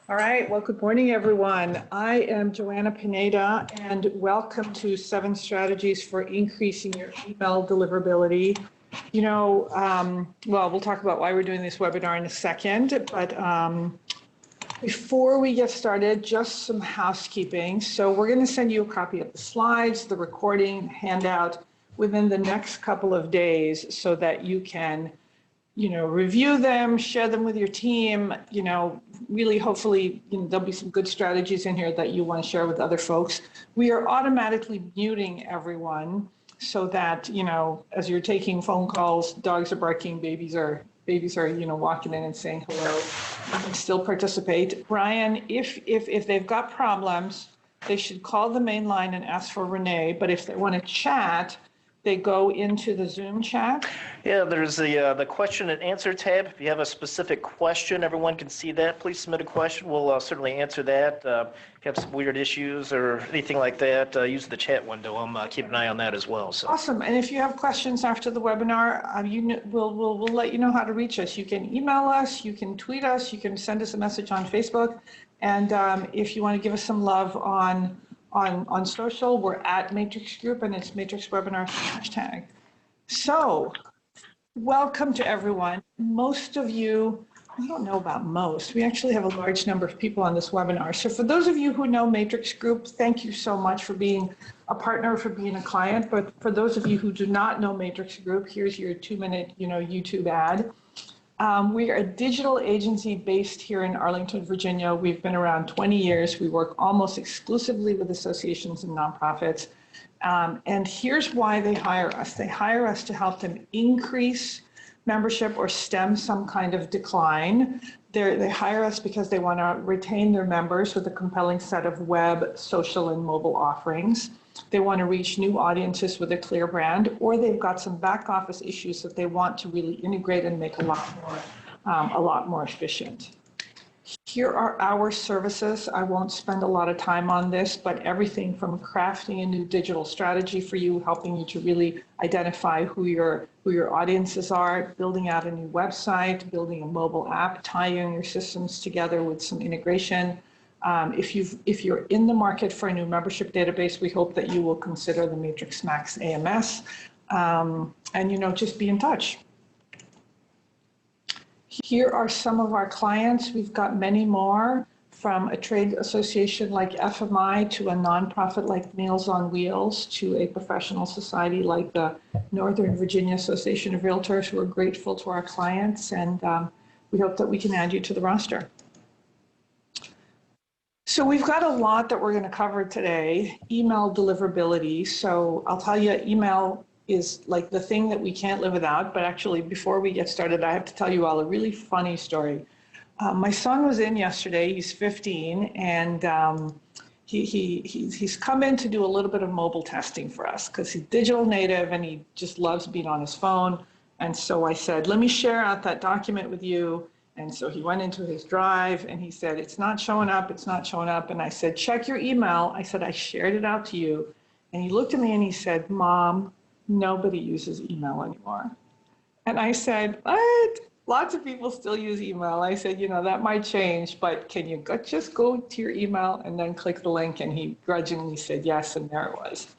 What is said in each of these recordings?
All right, well, good morning, everyone. I am Joanna Pineda, and welcome to 7 Strategies for Increasing Your Email Deliverability. Well, we'll talk about why we're doing this webinar in a second, but before we get started, just some housekeeping. So we're going to send you a copy of the slides, the recording, handout within the next couple of days so that you can review them, share them with your team, really hopefully there'll be some good strategies in here that you want to share with other folks. We are automatically muting everyone so that, as you're taking phone calls, dogs are barking, babies are walking in and saying hello. You can still participate. Brian, if they've got problems, they should call the main line and ask for Renee, but if they want to chat, they go into the Zoom chat. Yeah, there's the question and answer tab. If you have a specific question, everyone can see that. Please submit a question. We'll certainly answer that. If you have some weird issues or anything like that, use the chat window. I'm keeping an eye on that as well. So. Awesome. And if you have questions after the webinar, we'll let you know how to reach us. You can email us, you can tweet us, you can send us a message on Facebook. And if you want to give us some love on social, we're at Matrix Group, and it's Matrix Webinar #. So, welcome to everyone. Most of you, I don't know about most, we actually have a large number of people on this webinar. So for those of you who know Matrix Group, thank you so much for being a partner, for being a client. But for those of you who do not know Matrix Group, here's your 2-minute, YouTube ad. We are a digital agency based here in Arlington, Virginia. We've been around 20 years. We work almost exclusively with associations and nonprofits. And here's why they hire us. They hire us to help them increase membership or stem some kind of decline. They hire us because they want to retain their members with a compelling set of web, social, and mobile offerings. They want to reach new audiences with a clear brand, or they've got some back office issues that they want to really integrate and make a lot more efficient. Here are our services. I won't spend a lot of time on this, but everything from crafting a new digital strategy for you, helping you to really identify who your audiences are, building out a new website, building a mobile app, tying your systems together with some integration. If you're in the market for a new membership database, we hope that you will consider the Matrix Max AMS, and just be in touch. Here are some of our clients. We've got many more, from a trade association like FMI to a nonprofit like Meals on Wheels to a professional society like the Northern Virginia Association of Realtors, who are grateful to our clients, and we hope that we can add you to the roster. So we've got a lot that we're going to cover today. Email deliverability. So I'll tell you, email is like the thing that we can't live without. But actually, before we get started, I have to tell you all a really funny story. My son was in yesterday. He's 15, and he's come in to do a little bit of mobile testing for us because he's digital native and he just loves being on his phone. And so I said, let me share out that document with you. And so he went into his drive and he said, it's not showing up, it's not showing up. And I said, check your email. I said, I shared it out to you. And he looked at me and he said, Mom, nobody uses email anymore. And I said, what? Lots of people still use email. I said, that might change, but can you just go to your email and then click the link? And he grudgingly said yes, and there it was.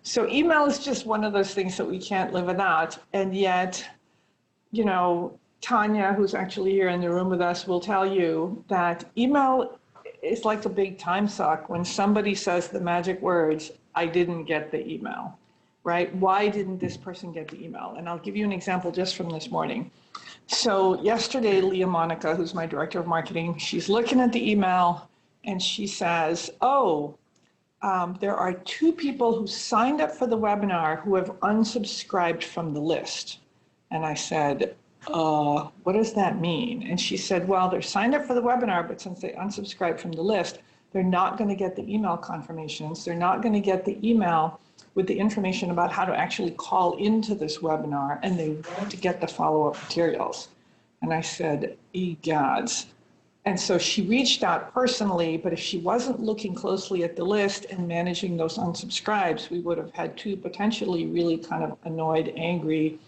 So email is just one of those things that we can't live without. And yet, Tanya, who's actually here in the room with us, will tell you that email is like a big time suck when somebody says the magic words, I didn't get the email, right? Why didn't this person get the email? And I'll give you an example just from this morning. So yesterday, Leah Monica, who's my director of marketing, she's looking at the email and she says, there are 2 people who signed up for the webinar who have unsubscribed from the list. And I said, what does that mean? And she said, well, they're signed up for the webinar, but since they unsubscribed from the list, they're not going to get the email confirmations. They're not going to get the email with the information about how to actually call into this webinar, and they won't get the follow-up materials. And I said, egads. And so she reached out personally, but if she wasn't looking closely at the list and managing those unsubscribes, we would have had 2 potentially really kind of annoyed, angry,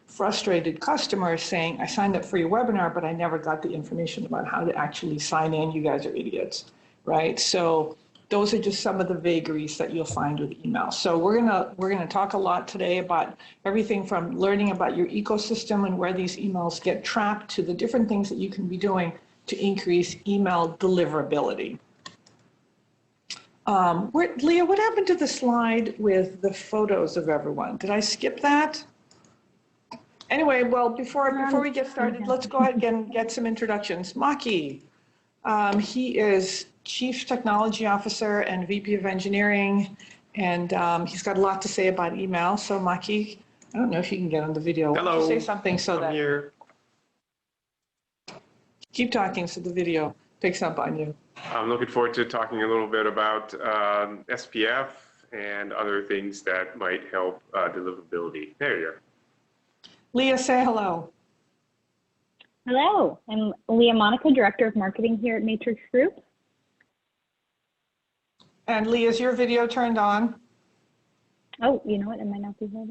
frustrated customers saying, I signed up for your webinar, but I never got the information about how to actually sign in. You guys are idiots, right? So those are just some of the vagaries that you'll find with email. So we're gonna talk a lot today about everything from learning about your ecosystem and where these emails get trapped to the different things that you can be doing to increase email deliverability. Leah, what happened to the slide with the photos of everyone? Did I skip that? Anyway, well, before we get started, let's go ahead and get some introductions. Maki, he is Chief Technology Officer and VP of Engineering, and he's got a lot to say about email. So Maki, I don't know if you can get on the video. Hello. Say something so I'm that here. Keep talking so the video picks up on you. I'm looking forward to talking a little bit about SPF and other things that might help deliverability. There you go. Leah, say hello. Hello, I'm Leah Monica, Director of Marketing here at Matrix Group. And Leah, is your video turned on? Oh, you know what? It might not be heard.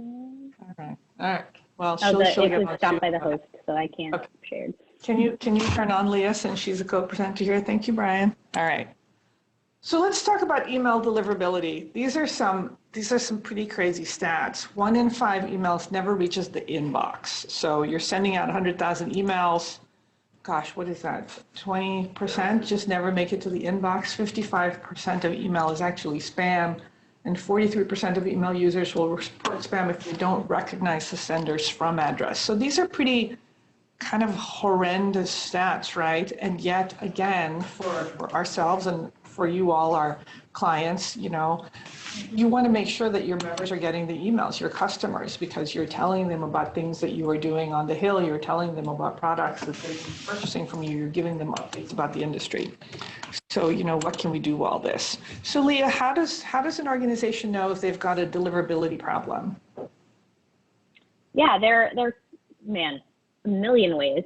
All right. Well, it get was on stopped too. by the host, so I can't Okay. share. Can you turn on Leah since she's a co-presenter here? Thank you, Brian. All right. So let's talk about email deliverability. These are some pretty crazy stats. 1 in 5 emails never reaches the inbox. So you're sending out 100,000 emails. Gosh, what is that? 20% just never make it to the inbox. 55% of email is actually spam. And 43% of email users will report spam if they don't recognize the sender's from address. So these are pretty kind of horrendous stats, right? And yet again, for ourselves and for you all, our clients, you want to make sure that your members are getting the emails, your customers, because you're telling them about things that you are doing on the hill, you're telling them about products that they're purchasing from you, you're giving them updates about the industry. So, what can we do all this? So Leah, how does an organization know if they've got a deliverability problem? Yeah, there, man, a million ways.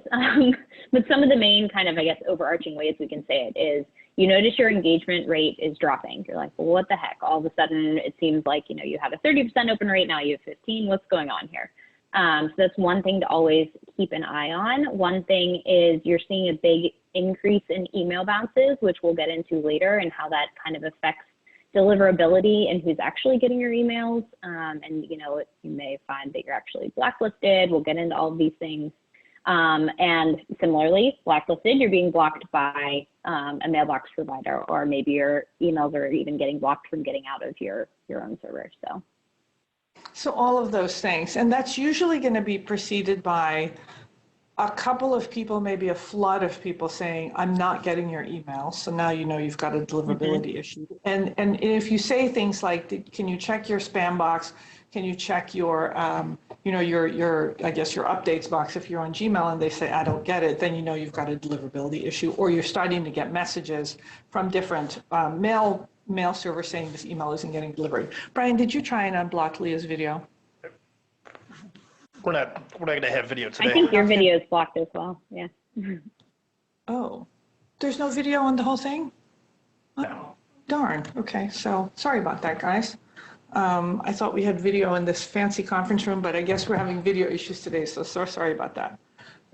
But some of the main kind of, I guess, overarching ways we can say it is, you notice your engagement rate is dropping. You're like, well, what the heck? All of a sudden, it seems like, you have a 30% open rate, now you have 15. What's going on here? So that's one thing to always keep an eye on. One thing is you're seeing a big increase in email bounces, which we'll get into later, and how that kind of affects deliverability and who's actually getting your emails. And, you may find that you're actually blacklisted. We'll get into all of these things. And similarly, blacklisted, you're being blocked by a mailbox provider, or maybe your emails are even getting blocked from getting out of your own server. So all of those things, and that's usually going to be preceded by a couple of people, maybe a flood of people saying, I'm not getting your email. So now you've got a deliverability issue. And if you say things like, can you check your spam box? Can you check your, your updates box if you're on Gmail, and they say, I don't get it, then you've got a deliverability issue, or you're starting to get messages from different mail servers saying this email isn't getting delivered. Brian, did you try and unblock Leah's video? We're not going to have video today. I think your video is blocked as well. Yeah. Oh, there's no video on the whole thing? No. Darn. Okay. So sorry about that, guys. I thought we had video in this fancy conference room, but I guess we're having video issues today. So sorry about that.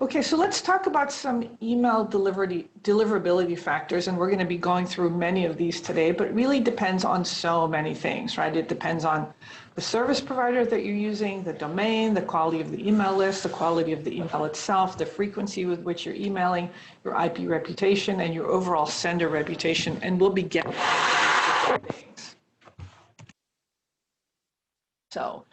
Okay, so let's talk about some email deliverability factors, and we're going to be going through many of these today, but it really depends on so many things, right? It depends on the service provider that you're using, the domain, the quality of the email list, the quality of the email itself, the frequency with which you're emailing, your IP reputation, and your overall sender reputation, and we'll be getting into these things. So,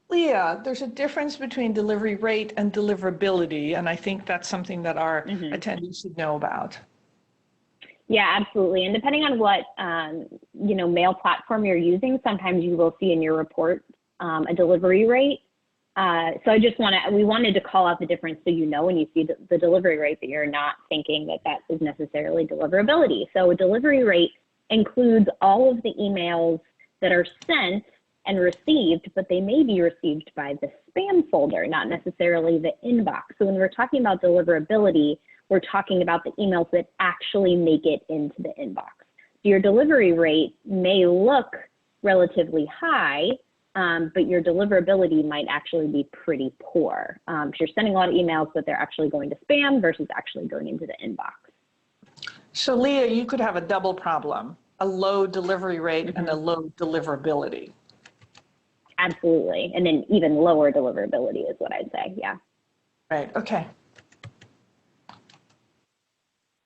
Leah, there's a difference between delivery rate and deliverability, and I think that's something that our attendees should know about. Yeah, absolutely. And depending on what, mail platform you're using, sometimes you will see in your report a delivery rate. So we wanted to call out the difference so when you see the delivery rate that you're not thinking that is necessarily deliverability. So a delivery rate includes all of the emails that are sent and received, but they may be received by the spam folder, not necessarily the inbox. So when we're talking about deliverability, we're talking about the emails that actually make it into the inbox. So your delivery rate may look relatively high, but your deliverability might actually be pretty poor. So you're sending a lot of emails, but they're actually going to spam versus actually going into the inbox. So Leah, you could have a double problem, a low delivery rate and a low deliverability. Absolutely. And then even lower deliverability is what I'd say. Yeah. Right. Okay.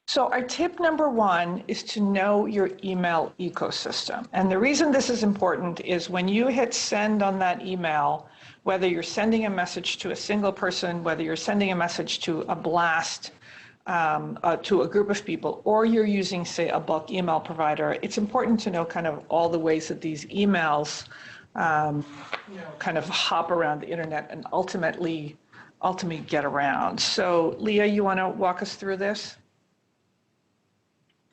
So our tip number one is to know your email ecosystem. And the reason this is important is when you hit send on that email, whether you're sending a message to a single person, whether you're sending a message to a blast, to a group of people, or you're using, say, a bulk email provider, it's important to know kind of all the ways that these emails kind of hop around the internet and ultimately get around. So Leah, you want to walk us through this?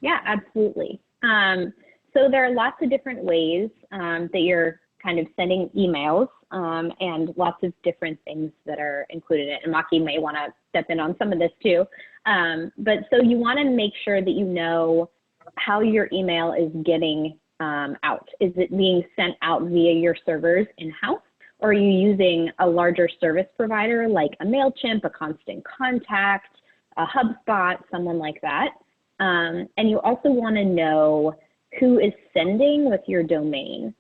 Yeah, absolutely. So there are lots of different ways that you're kind of sending emails and lots of different things that are included in it. And Maki may want to step in on some of this too. But so you want to make sure that you know how your email is getting out. Is it being sent out via your servers in-house, or are you using a larger service provider like a MailChimp, a Constant Contact, a HubSpot, someone like that? And you also want to know who is sending with your domain.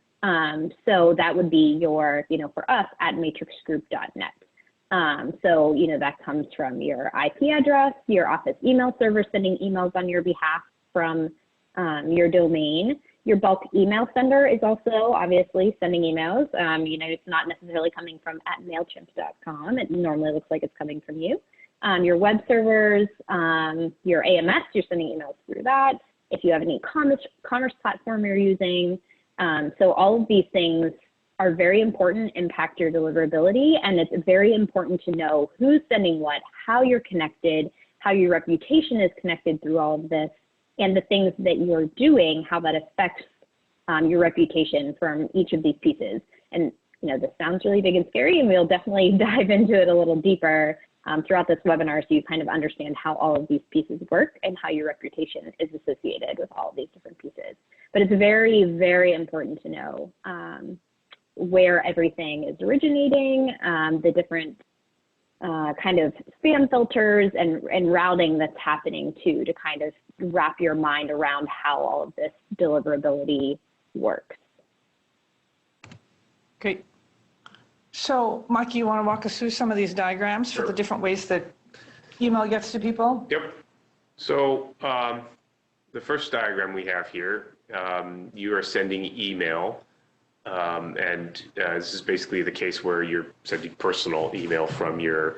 So that would be your, for us at matrixgroup.net. So, that comes from your IP address, your office email server sending emails on your behalf from your domain. Your bulk email sender is also obviously sending emails. It's not necessarily coming from @mailchimp.com. It normally looks like it's coming from you. Your web servers, your AMS, you're sending emails through that. If you have any commerce platform you're using. So all of these things are very important, impact your deliverability, and it's very important to know who's sending what, how you're connected, how your reputation is connected through all of this, and the things that you're doing, how that affects your reputation from each of these pieces. And this sounds really big and scary, and we'll definitely dive into it a little deeper throughout this webinar so you kind of understand how all of these pieces work and how your reputation is associated with all of these different pieces. But it's very, very important to know where everything is originating, the different kind of spam filters and routing that's happening too, to kind of wrap your mind around how all of this deliverability works. Great. So Maki, you want to walk us through some of these diagrams for the different ways that email gets to people? Yep. So the first diagram we have here, you are sending email. And this is basically the case where you're sending personal email from your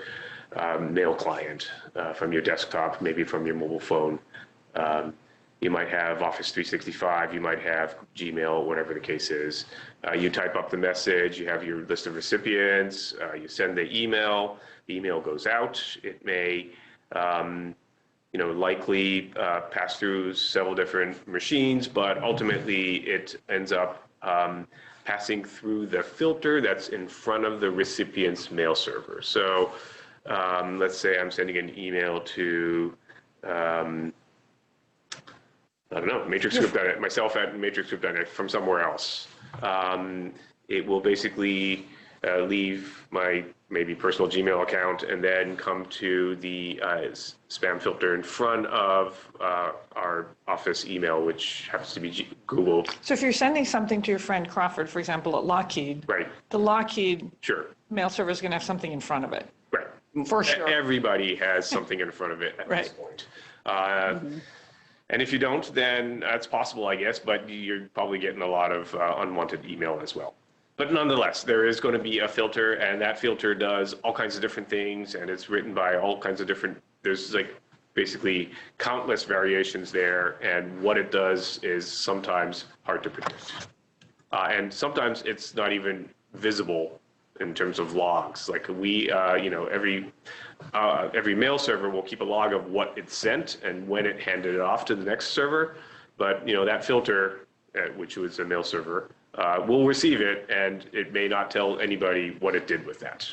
mail client, from your desktop, maybe from your mobile phone. You might have Office 365, you might have Gmail, whatever the case is. You type up the message, you have your list of recipients, you send the email goes out. It may, likely pass through several different machines, but ultimately it ends up passing through the filter that's in front of the recipient's mail server. So let's say I'm sending an email to, matrixgroup.net, myself at matrixgroup.net from somewhere else. It will basically leave my maybe personal Gmail account and then come to the spam filter in front of our office email, which happens to be Google. So if you're sending something to your friend Crawford, for example, at Lockheed, right, the Lockheed sure, mail server is going to have something in front of it. Right. For sure. Everybody has something in front of it at this point. And if you don't, then that's possible, I guess, but you're probably getting a lot of unwanted email as well. But nonetheless, there is going to be a filter, and that filter does all kinds of different things, and it's written by all kinds of different, there's like basically countless variations there, and what it does is sometimes hard to predict. And sometimes it's not even visible in terms of logs. Like we, every mail server will keep a log of what it sent and when it handed it off to the next server. But that filter, which was a mail server, will receive it, and it may not tell anybody what it did with that.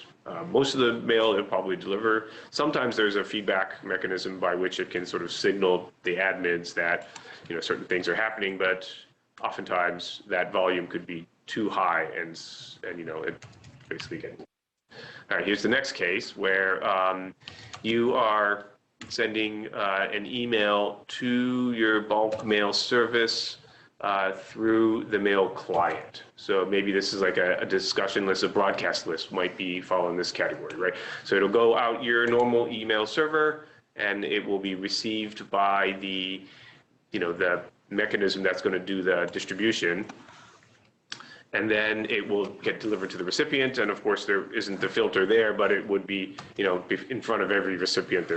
Most of the mail it'll probably deliver. Sometimes there's a feedback mechanism by which it can sort of signal the admins that certain things are happening, but oftentimes that volume could be too high, and you know, it basically getting. All right, here's the next case where you are sending an email to your bulk mail service through the mail client. So maybe this is like a discussion list, a broadcast list might be fall in this category, right? So it'll go out your normal email server, and it will be received by the, you know, the mechanism that's going to do the distribution. And then it will get delivered to the recipient. And of course, there isn't the filter there, but it would be, you know, in front of every recipient,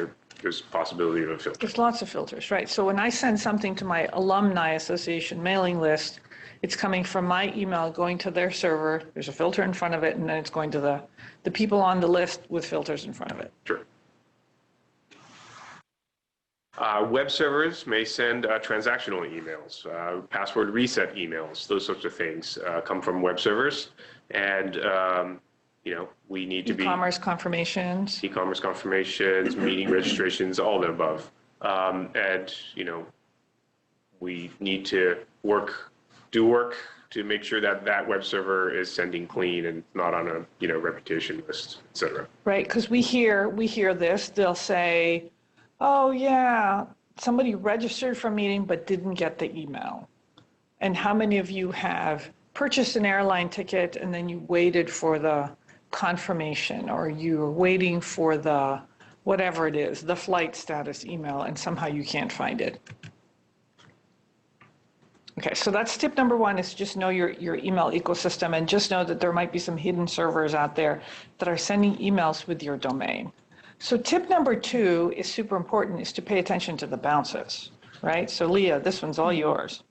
there's possibility of a filter. There's lots of filters, right? So when I send something to my alumni association mailing list, it's coming from my email, going to their server. There's a filter in front of it, and then it's going to the people on the list with filters in front of it. Sure. Web servers may send transactional emails, password reset emails, those sorts of things come from web servers. And, you know, we need to be... E-commerce confirmations. E-commerce confirmations, meeting registrations, all the above. And, you know, we need to do work to make sure that that web server is sending clean and not on a, you know, reputation list, et cetera. Right, because we hear this, they'll say, oh yeah, somebody registered for a meeting but didn't get the email. And how many of you have purchased an airline ticket and then you waited for the confirmation, or you're waiting for the, whatever it is, the flight status email, and somehow you can't find it? Okay, so that's tip number one, is just know your email ecosystem, and just know that there might be some hidden servers out there that are sending emails with your domain. So tip number two is super important, is to pay attention to the bounces, right? So Leah, this one's all yours.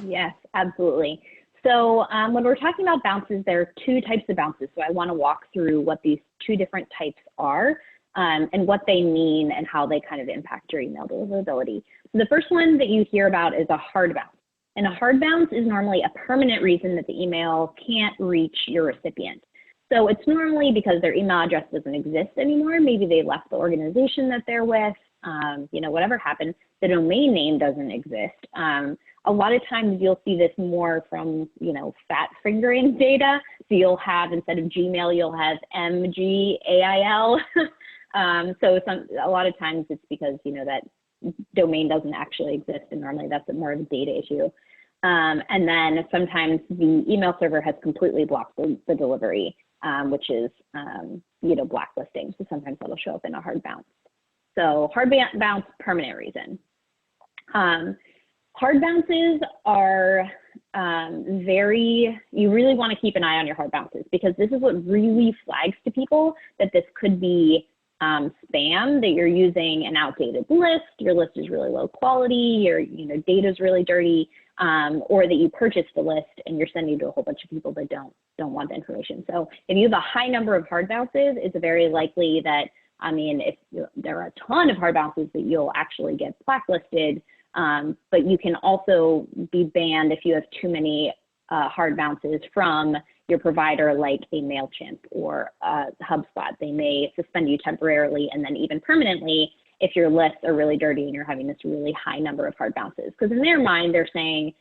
Yes, absolutely. So when we're talking about bounces, there are two types of bounces. So I want to walk through what these two different types are and what they mean and how they kind of impact your email deliverability. So the first one that you hear about is a hard bounce. And a hard bounce is normally a permanent reason that the email can't reach your recipient. So it's normally because their email address doesn't exist anymore. Maybe they left the organization that they're with, you know, whatever happened, the domain name doesn't exist. A lot of times you'll see this more from, you know, fat fingering data. So you'll have, instead of Gmail, you'll have MGAIL. So a lot of times it's because, you know, that domain doesn't actually exist, and normally that's more of a data issue. And then sometimes the email server has completely blocked the delivery, which is, you know, blacklisting. So sometimes that'll show up in a hard bounce. So hard bounce, permanent reason. Hard bounces are you really want to keep an eye on your hard bounces, because this is what really flags to people that this could be spam, that you're using an outdated list, your list is really low quality, your data is really dirty, or that you purchased the list and you're sending to a whole bunch of people that don't want the information. So if you have a high number of hard bounces, it's very likely that, I mean, if there are a ton of hard bounces, that you'll actually get blacklisted, but you can also be banned if you have too many hard bounces from your provider, like a MailChimp or HubSpot. They may suspend you temporarily and then even permanently if your lists are really dirty and you're having this really high number of hard bounces. Because in their mind, they're saying,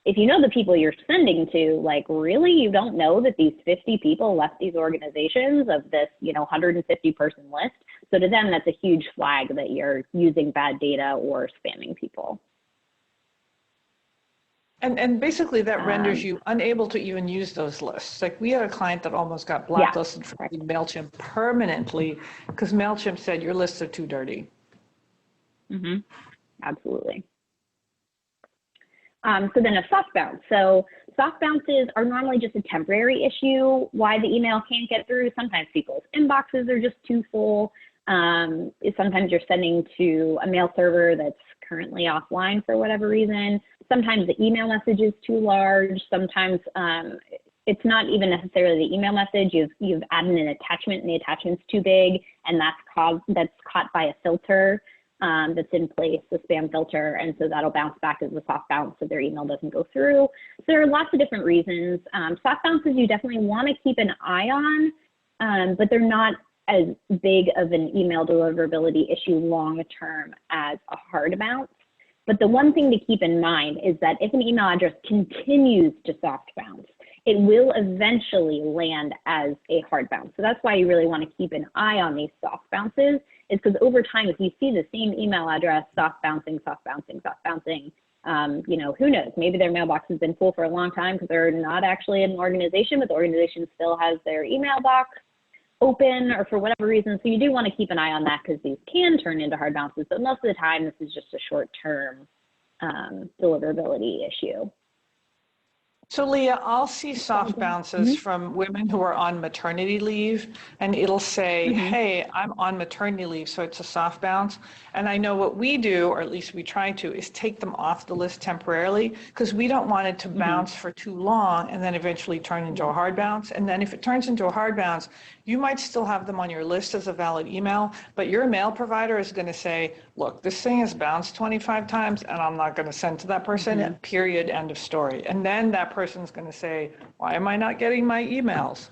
if you know the people you're sending to, like, really, you don't know that these 50 people left these organizations of this, 150 person list. So to them, that's a huge flag that you're using bad data or spamming people. And basically that renders you unable to even use those lists. Like, we had a client that almost got blacklisted from MailChimp permanently because MailChimp said your lists are too dirty. Mm-hmm. Absolutely. So then a soft bounce. So soft bounces are normally just a temporary issue. Why the email can't get through? Sometimes people's inboxes are just too full. Sometimes you're sending to a mail server that's currently offline for whatever reason. Sometimes the email message is too large. Sometimes it's not even necessarily the email message. You've added an attachment and the attachment's too big, and that's caught by a filter that's in place, the spam filter, and so that'll bounce back as a soft bounce so their email doesn't go through. So there are lots of different reasons. Soft bounces you definitely want to keep an eye on, but they're not as big of an email deliverability issue long term as a hard bounce. But the one thing to keep in mind is that if an email address continues to soft bounce, it will eventually land as a hard bounce. So that's why you really want to keep an eye on these soft bounces, is because over time, if you see the same email address, soft bouncing, you know, who knows, maybe their mailbox has been full for a long time because they're not actually an organization, but the organization still has their email box open or for whatever reason. So you do want to keep an eye on that because these can turn into hard bounces, but most of the time, this is just a short-term deliverability issue. So Leah, I'll see soft bounces from women who are on maternity leave, and it'll say, hey, I'm on maternity leave, so it's a soft bounce. And I know what we do, or at least we try to, is take them off the list temporarily, because we don't want it to bounce for too long and then eventually turn into a hard bounce. And then if it turns into a hard bounce, you might still have them on your list as a valid email, but your mail provider is going to say, look, this thing has bounced 25 times and I'm not going to send to that person, period, end of story. And then that person's going to say, why am I not getting my emails?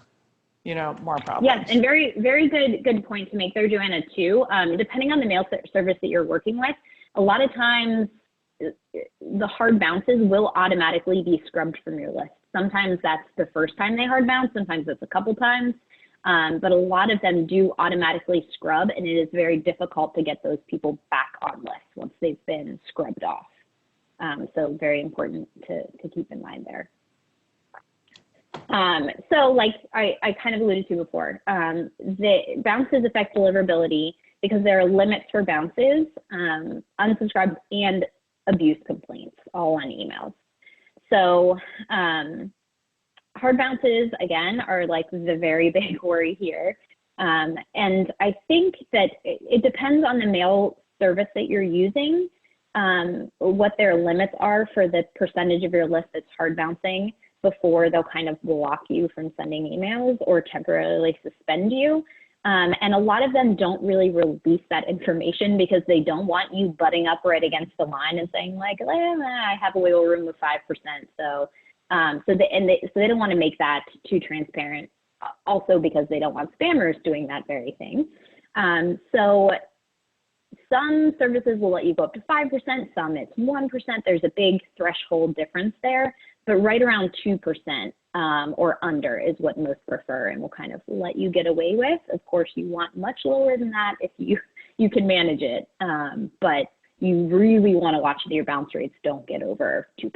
You know, more problems. Yes, and very, very good point to make there, Joanna, too. Depending on the mail service that you're working with, a lot of times the hard bounces will automatically be scrubbed from your list. Sometimes that's the first time they hard bounce, sometimes it's a couple times. But a lot of them do automatically scrub, and it is very difficult to get those people back on lists once they've been scrubbed off. So very important to keep in mind there. So like I kind of alluded to before, the bounces affect deliverability because there are limits for bounces, unsubscribes, and abuse complaints all on emails. So hard bounces, again, are like the very big worry here. And I think that it depends on the mail service that you're using, what their limits are for the percentage of your list that's hard bouncing before they'll kind of block you from sending emails or temporarily suspend you. And a lot of them don't really release that information because they don't want you butting up right against the line and saying like, I have a wiggle room of 5%. So they don't want to make that too transparent, also because they don't want spammers doing that very thing. So some services will let you go up to 5%, some it's 1%. There's a big threshold difference there, but right around 2% or under is what most prefer and will kind of let you get away with. Of course, you want much lower than that if you can manage it, but you really want to watch that your bounce rates don't get over 2%.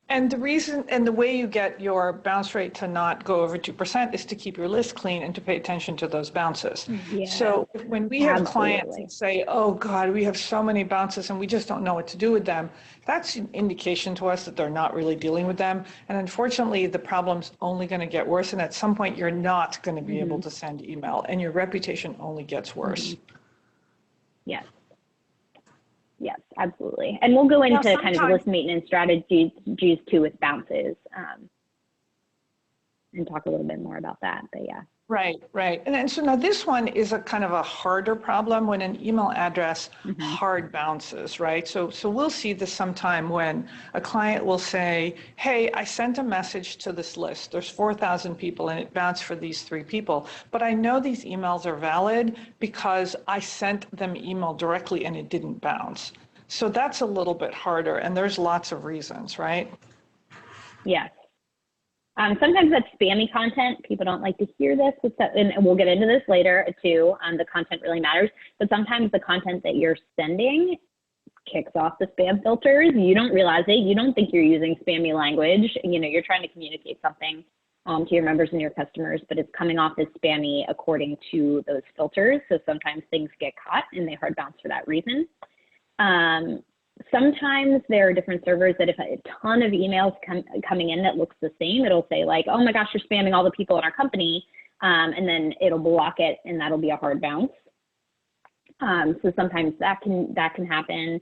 And the reason and the way you get your bounce rate to not go over 2% is to keep your list clean and to pay attention to those bounces. Yeah, so when we have clients that say, oh God, we have so many bounces and we just don't know what to do with them, that's an indication to us that they're not really dealing with them. And unfortunately, the problem's only going to get worse. And at some point, you're not going to be able to send email and your reputation only gets worse. Yes. Yes, absolutely. And we'll go into kind of list maintenance strategies too with bounces and talk a little bit more about that, but yeah. Right. And so now this one is a kind of a harder problem when an email address hard bounces, right? So we'll see this sometime when a client will say, hey, I sent a message to this list. There's 4,000 people and it bounced for these 3 people. But I know these emails are valid because I sent them email directly and it didn't bounce. So that's a little bit harder and there's lots of reasons, right? Yes. Sometimes that's spammy content. People don't like to hear this, and we'll get into this later too. The content really matters, but sometimes the content that you're sending kicks off the spam filters. You don't realize it. You don't think you're using spammy language. You know, you're trying to communicate something to your members and your customers, but it's coming off as spammy according to those filters. So sometimes things get caught and they hard bounce for that reason. Sometimes there are different servers that if a ton of emails coming in that looks the same, it'll say like, oh my gosh, you're spamming all the people in our company. And then it'll block it and that'll be a hard bounce. So sometimes that can happen.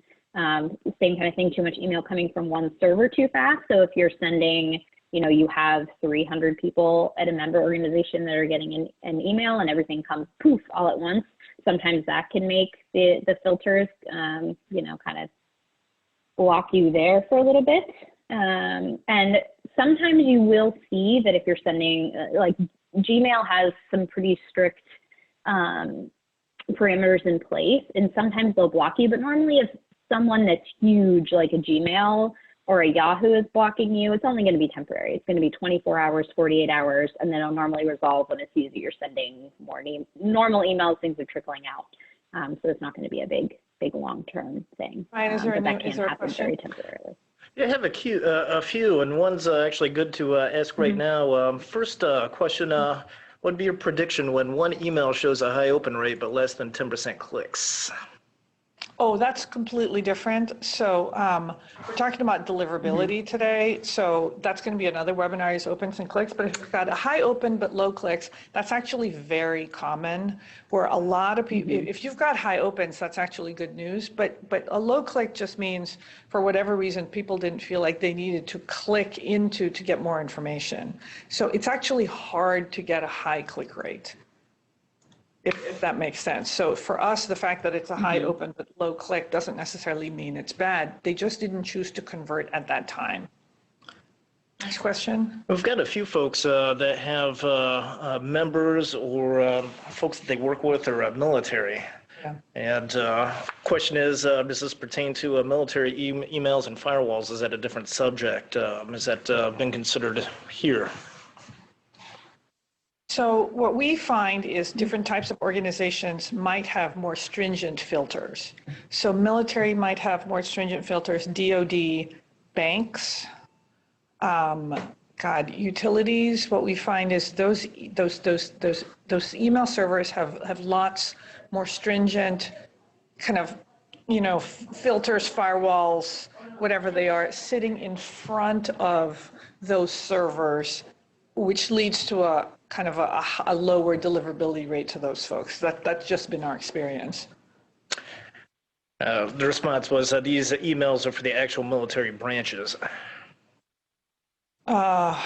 Same kind of thing, too much email coming from one server too fast. So if you're sending, you know, you have 300 people at a member organization that are getting an email and everything comes poof all at once. Sometimes that can make the filters, you know, kind of block you there for a little bit. And sometimes you will see that if you're sending, like Gmail has some pretty strict parameters in place, and sometimes they'll block you, but normally if someone that's huge, like a Gmail or a Yahoo is blocking you, it's only going to be temporary. It's going to be 24 hours, 48 hours, and then it'll normally resolve when it sees that you're sending more normal emails, things are trickling out. So it's not going to be a big long-term thing. Ryan, is there but that is can there a happen question? very temporarily. Yeah, I have a few, and one's actually good to ask right now. First question, what would be your prediction when one email shows a high open rate but less than 10% clicks? Oh, that's completely different. So we're talking about deliverability today. So that's going to be another webinar, is opens and clicks. But if you've got a high open but low clicks, that's actually very common, where a lot of people, if you've got high opens, that's actually good news. But a low click just means, for whatever reason, people didn't feel like they needed to click into to get more information. So it's actually hard to get a high click rate, if that makes sense. So for us, the fact that it's a high open but low click doesn't necessarily mean it's bad. They just didn't choose to convert at that time. Next question. We've got a few folks that have members or folks that they work with or military. Yeah. And question is, does this pertain to military emails and firewalls? Is that a different subject? Has that been considered here? So what we find is different types of organizations might have more stringent filters. So military might have more stringent filters, DoD, banks, utilities. What we find is those email servers have lots more stringent kind of, filters, firewalls, whatever they are, sitting in front of those servers, which leads to a kind of a lower deliverability rate to those folks. That's just been our experience. The response was these emails are for the actual military branches. We'll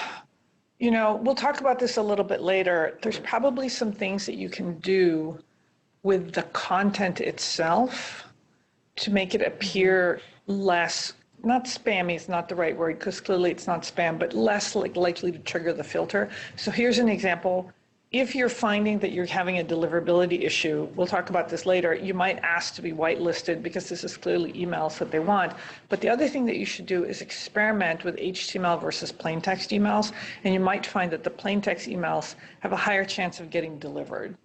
talk about this a little bit later. There's probably some things that you can do with the content itself to make it appear less, not spammy is not the right word, because clearly it's not spam, but less likely to trigger the filter. So here's an example. If you're finding that you're having a deliverability issue, we'll talk about this later, you might ask to be whitelisted because this is clearly emails that they want. But the other thing that you should do is experiment with HTML versus plain text emails, and you might find that the plain text emails have a higher chance of getting delivered.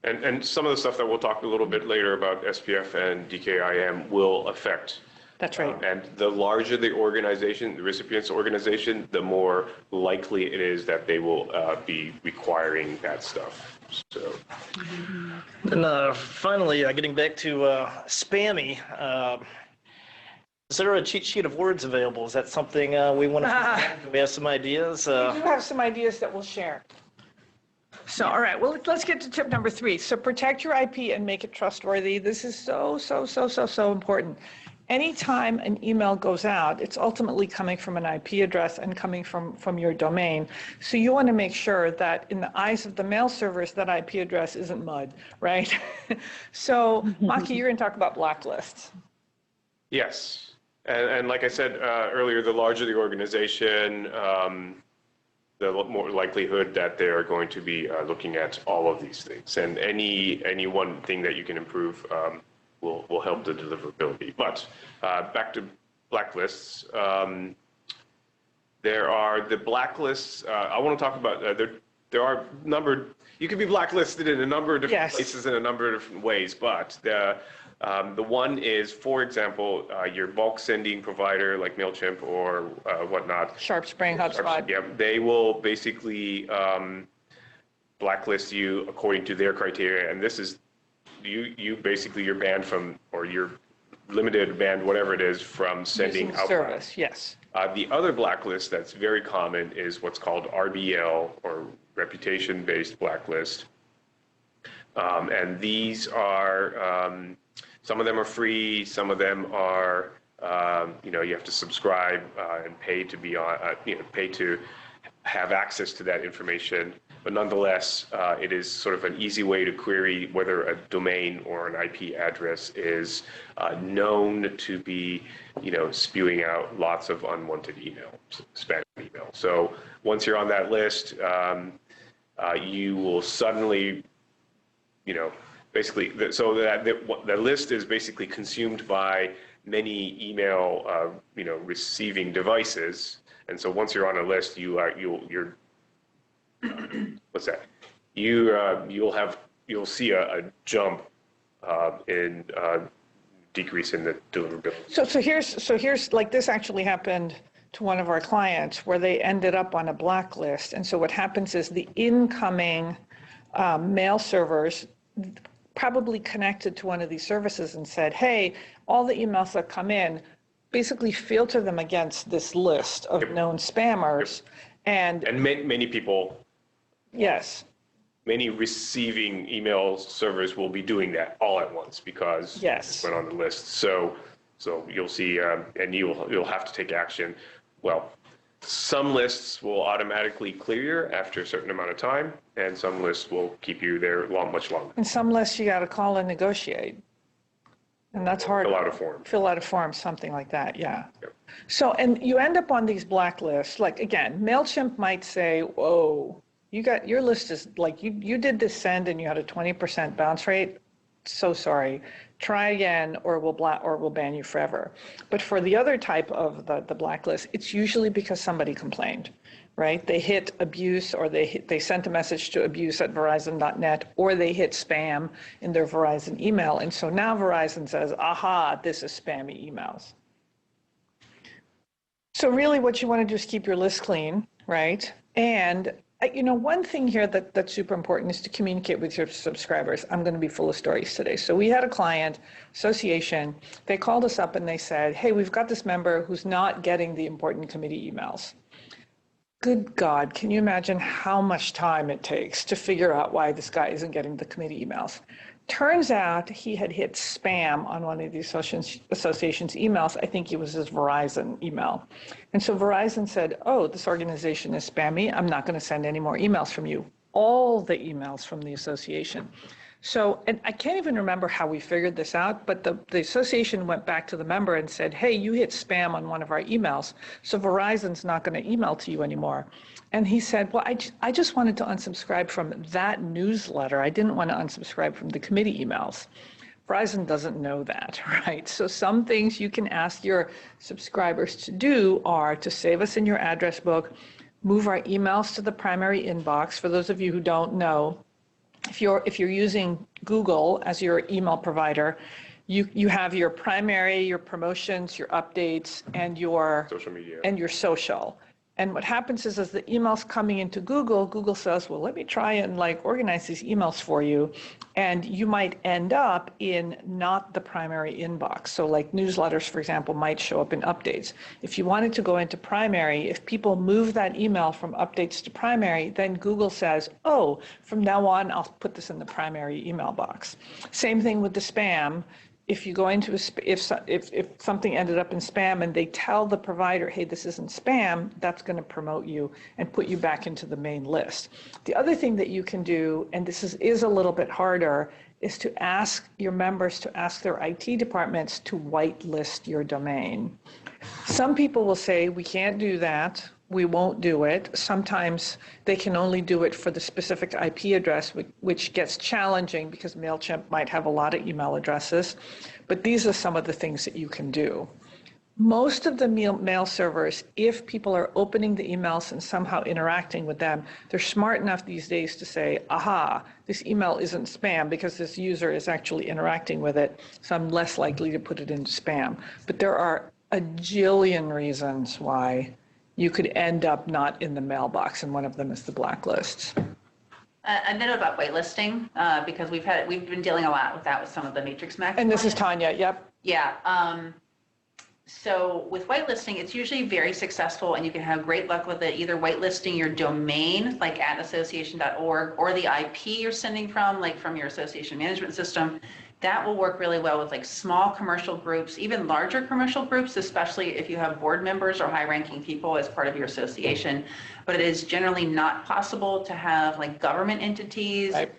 And some of the stuff that we'll talk a little bit later about SPF and DKIM will affect. That's right. And the larger the organization, the recipient's organization, the more likely it is that they will be requiring that stuff. So. And finally, getting back to spammy, is there a cheat sheet of words available? Is that something we want to do? We have some ideas? We do have some ideas that we'll share. So, all right, well, let's get to tip number 3. So protect your IP and make it trustworthy. This is so important. Anytime an email goes out, it's ultimately coming from an IP address and coming from your domain. So you want to make sure that in the eyes of the mail servers, that IP address isn't mud, right? So Maki, you're going to talk about blacklists. Yes. And like I said earlier, the larger the organization, the more likelihood that they are going to be looking at all of these things. And any one thing that you can improve will help the deliverability. But back to blacklists. There are the blacklists. I want to talk about, there are numbered, you can be blacklisted in a number of different places in a number of different ways, but the one is, for example, your bulk sending provider like MailChimp or whatnot. SharpSpring, HubSpot. Yeah, they will basically blacklist you according to their criteria, and this is you basically you're banned from, or you're limited, banned, whatever it is, from sending outbound service. Yes. The other blacklist that's very common is what's called RBL, or reputation-based blacklist, and these are some of them are free, some of them are you have to subscribe and pay to be on, pay to have access to that information. But nonetheless, it is sort of an easy way to query whether a domain or an IP address is known to be, spewing out lots of unwanted spam email. So once you're on that list, you will suddenly, basically, so that the list is basically consumed by many email, receiving devices. And so once you're on a list, you're what's that? You'll see a jump in decrease in the deliverability. So here's like this actually happened to one of our clients where they ended up on a blacklist. And so what happens is the incoming mail servers probably connected to one of these services and said, hey, all the emails that come in, basically filter them against this list of known spammers. And many people, yes, many receiving email servers will be doing that all at once because yes, it went on the list. So you'll see, and you'll have to take action. Well, some lists will automatically clear after a certain amount of time, and some lists will keep you there much longer. and some lists you got to call and negotiate, and that's hard. Fill out a form. Fill out a form, something like that, yeah. Yep. So, and you end up on these blacklists. Like again, MailChimp might say, "Whoa, you got your list is like you did this send and you had a 20% bounce rate. So sorry. Try again, or we'll ban you forever." But for the other type of the blacklist, it's usually because somebody complained, right? They hit abuse, or they sent a message to abuse@verizon.net, or they hit spam in their Verizon email, and so now Verizon says, "Aha, this is spammy emails." So really, what you want to do is keep your list clean, right? And one thing here that's super important is to communicate with your subscribers. I'm going to be full of stories today. So we had a client association. They called us up and they said, hey, we've got this member who's not getting the important committee emails. Good God, can you imagine how much time it takes to figure out why this guy isn't getting the committee emails? Turns out he had hit spam on one of the association's emails. I think it was his Verizon email. And so Verizon said, oh, this organization is spammy. I'm not going to send any more emails from you. All the emails from the association. So, and I can't even remember how we figured this out, but the association went back to the member and said, hey, you hit spam on one of our emails, so Verizon's not going to email to you anymore. And he said, well, I just wanted to unsubscribe from that newsletter. I didn't want to unsubscribe from the committee emails. Verizon doesn't know that, right? So some things you can ask your subscribers to do are to save us in your address book, move our emails to the primary inbox. For those of you who don't know, if you're using Google as your email provider, you have your primary, your promotions, your updates, and your social media, and your social. And what happens is, as the emails coming into Google, Google says, well, let me try and organize these emails for you. And you might end up in not the primary inbox. So like newsletters, for example, might show up in updates. If you wanted to go into primary, if people move that email from updates to primary, then Google says, oh, from now on, I'll put this in the primary email box. Same thing with the spam. If you go into if something ended up in spam and they tell the provider, hey, this isn't spam, that's going to promote you and put you back into the main list. The other thing that you can do, and this is a little bit harder, is to ask your members to ask their IT departments to whitelist your domain. Some people will say, we can't do that. We won't do it. Sometimes they can only do it for the specific IP address, which gets challenging because MailChimp might have a lot of email addresses. But these are some of the things that you can do. Most of the mail servers, if people are opening the emails and somehow interacting with them, they're smart enough these days to say, aha, this email isn't spam because this user is actually interacting with it, so I'm less likely to put it into spam. But there are a jillion reasons why you could end up not in the mailbox, and one of them is the blacklist. A note about waitlisting, because we've been dealing a lot with that with some of the Matrix Max. And this is Tanya, yep. Yeah. So with whitelisting, it's usually very successful, and you can have great luck with it, either whitelisting your domain, like @association.org, or the IP you're sending from, like from your association management system. That will work really well with small commercial groups, even larger commercial groups, especially if you have board members or high-ranking people as part of your association. But it is generally not possible to have government entities, right,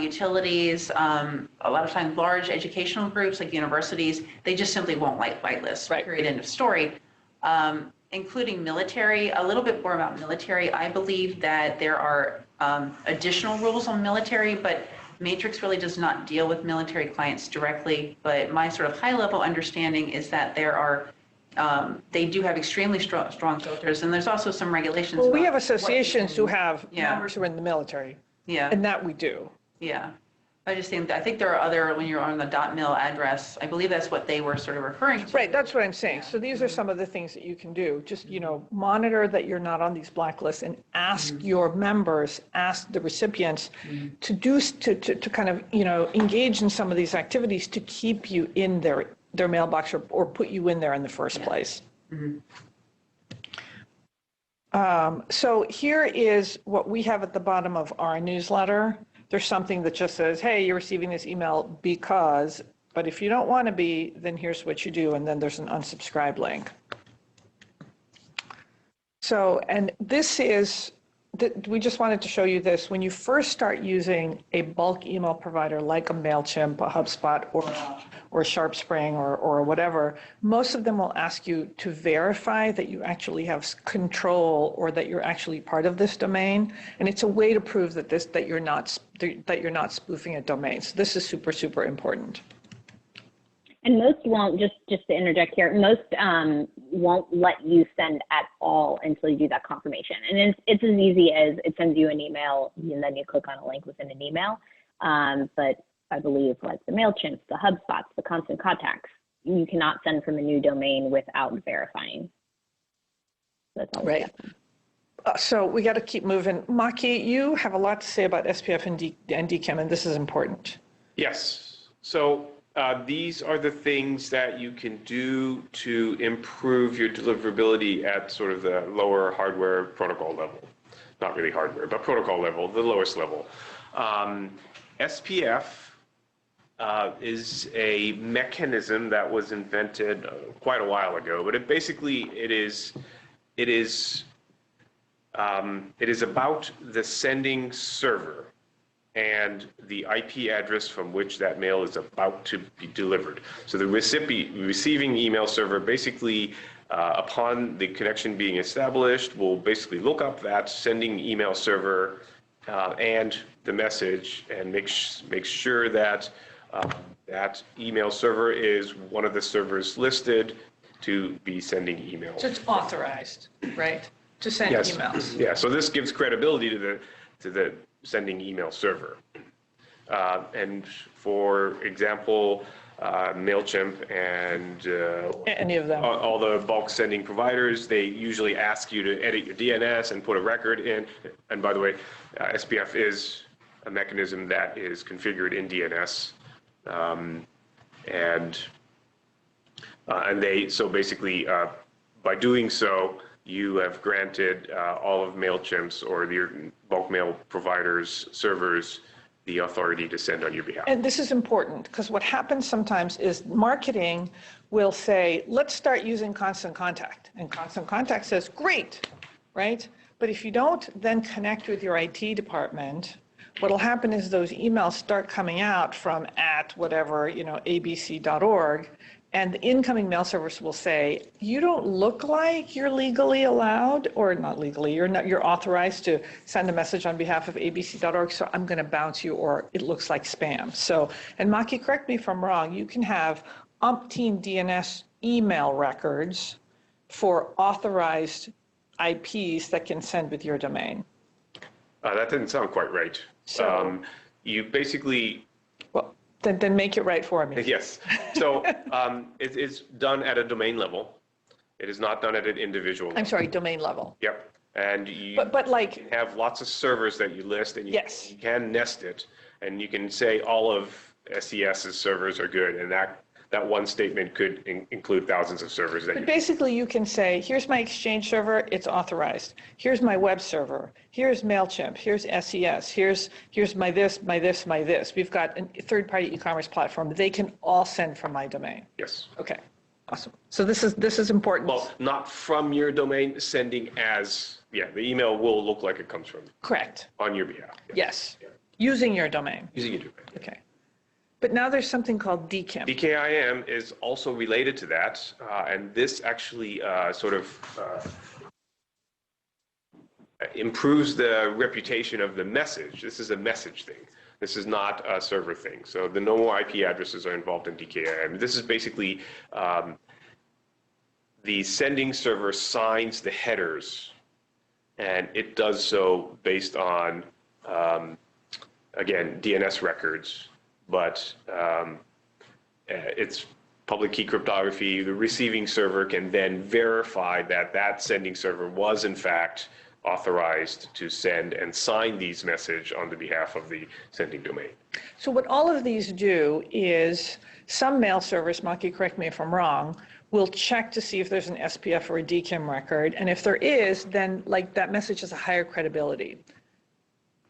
utilities, a lot of times large educational groups like universities. They just simply won't whitelist, right, period, end of story. Including military, a little bit more about military. I believe that there are additional rules on military, but Matrix really does not deal with military clients directly, but my sort of high-level understanding is that there are, they do have extremely strong filters, and there's also some regulations. Well, we about have what you associations can- who have Yeah. members who are in the military, Yeah, and that we do. yeah. I think there are other, when you're on the .mil address, I believe that's what they were sort of referring to. Right, that's what I'm saying. So these are some of the things that you can do. Just, monitor that you're not on these blacklists and ask your members, ask the recipients to do, to kind of, engage in some of these activities to keep you in their mailbox or put you in there in the first place. So here is what we have at the bottom of our newsletter. There's something that just says, hey, you're receiving this email because, but if you don't want to be, then here's what you do. And then there's an unsubscribe link. So, and this is, we just wanted to show you this. When you first start using a bulk email provider like a MailChimp, a HubSpot, or SharpSpring, or whatever, most of them will ask you to verify that you actually have control or that you're actually part of this domain. And it's a way to prove that you're not spoofing a domain. So this is super, super important. And most won't, just to interject here, most won't let you send at all until you do that confirmation. And it's as easy as it sends you an email and then you click on a link within an email. But I believe like the MailChimps, the HubSpots, the Constant Contacts, you cannot send from a new domain without verifying. That's all. Right. So we got to keep moving. Maki, you have a lot to say about SPF and DKIM, and this is important. Yes. So these are the things that you can do to improve your deliverability at sort of the lower hardware protocol level. Not really hardware, but protocol level, the lowest level. SPF is a mechanism that was invented quite a while ago, but it is about the sending server and the IP address from which that mail is about to be delivered. So the receiving email server basically, upon the connection being established, will basically look up that sending email server and the message and make sure that that email server is one of the servers listed to be sending emails. So it's authorized, right, to send Yes. emails. Yeah, so this gives credibility to the sending email server. And for example, MailChimp and Any of them. all the bulk sending providers, they usually ask you to edit your DNS and put a record in. And by the way, SPF is a mechanism that is configured in DNS. So basically, by doing so, you have granted all of MailChimp's or your bulk mail providers' servers the authority to send on your behalf. And this is important because what happens sometimes is marketing will say, let's start using Constant Contact. And Constant Contact says, great, right? But if you don't then connect with your IT department, what'll happen is those emails start coming out from abc.org, and the incoming mail service will say, you don't look like you're legally allowed, or not legally, you're authorized to send a message on behalf of abc.org, so I'm going to bounce you, or it looks like spam. So, and Maki, correct me if I'm wrong, you can have umpteen DNS email records for authorized IPs that can send with your domain. That didn't sound quite right. So- You basically... Well, then make it right for me. Yes. So it's done at a domain level. It is not done at an individual level. I'm sorry, domain level. Yep. And you But like, have lots of servers that you list, and Yes. you can nest it, and you can say all of SES's servers are good, and that one statement could include thousands of servers that but you... basically you can say, here's my Exchange server, it's authorized. Here's my web server. Here's MailChimp. Here's SES. Here's my this, my this, my this. We've got a third-party e-commerce platform. They can all send from my domain. Yes. Okay, awesome. So this is important. Well, not from your domain, sending as... Yeah, the email will look like it comes from Correct. on your behalf. Yes. Using your domain. Using your domain. Okay. But now there's something called DKIM. DKIM is also related to that, and this actually improves the reputation of the message. This is a message thing. This is not a server thing. So the no IP addresses are involved in DKIM. This is basically the sending server signs the headers, and it does so based on, again, DNS records, but it's public key cryptography. The receiving server can then verify that that sending server was in fact authorized to send and sign these messages on the behalf of the sending domain. So what all of these do is some mail servers, Maki, correct me if I'm wrong, will check to see if there's an SPF or a DKIM record. And if there is, then like that message has a higher credibility.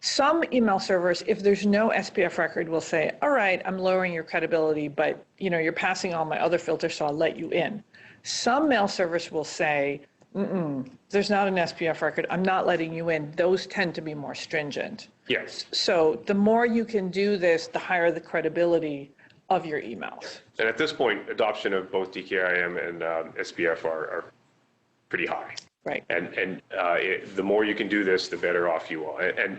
Some email servers, if there's no SPF record, will say, all right, I'm lowering your credibility, but you're passing all my other filters, so I'll let you in. Some mail servers will say, there's not an SPF record, I'm not letting you in. Those tend to be more stringent. Yes. So the more you can do this, the higher the credibility of your emails. And at this point, adoption of both DKIM and SPF are pretty high. Right. And the more you can do this, the better off you are. And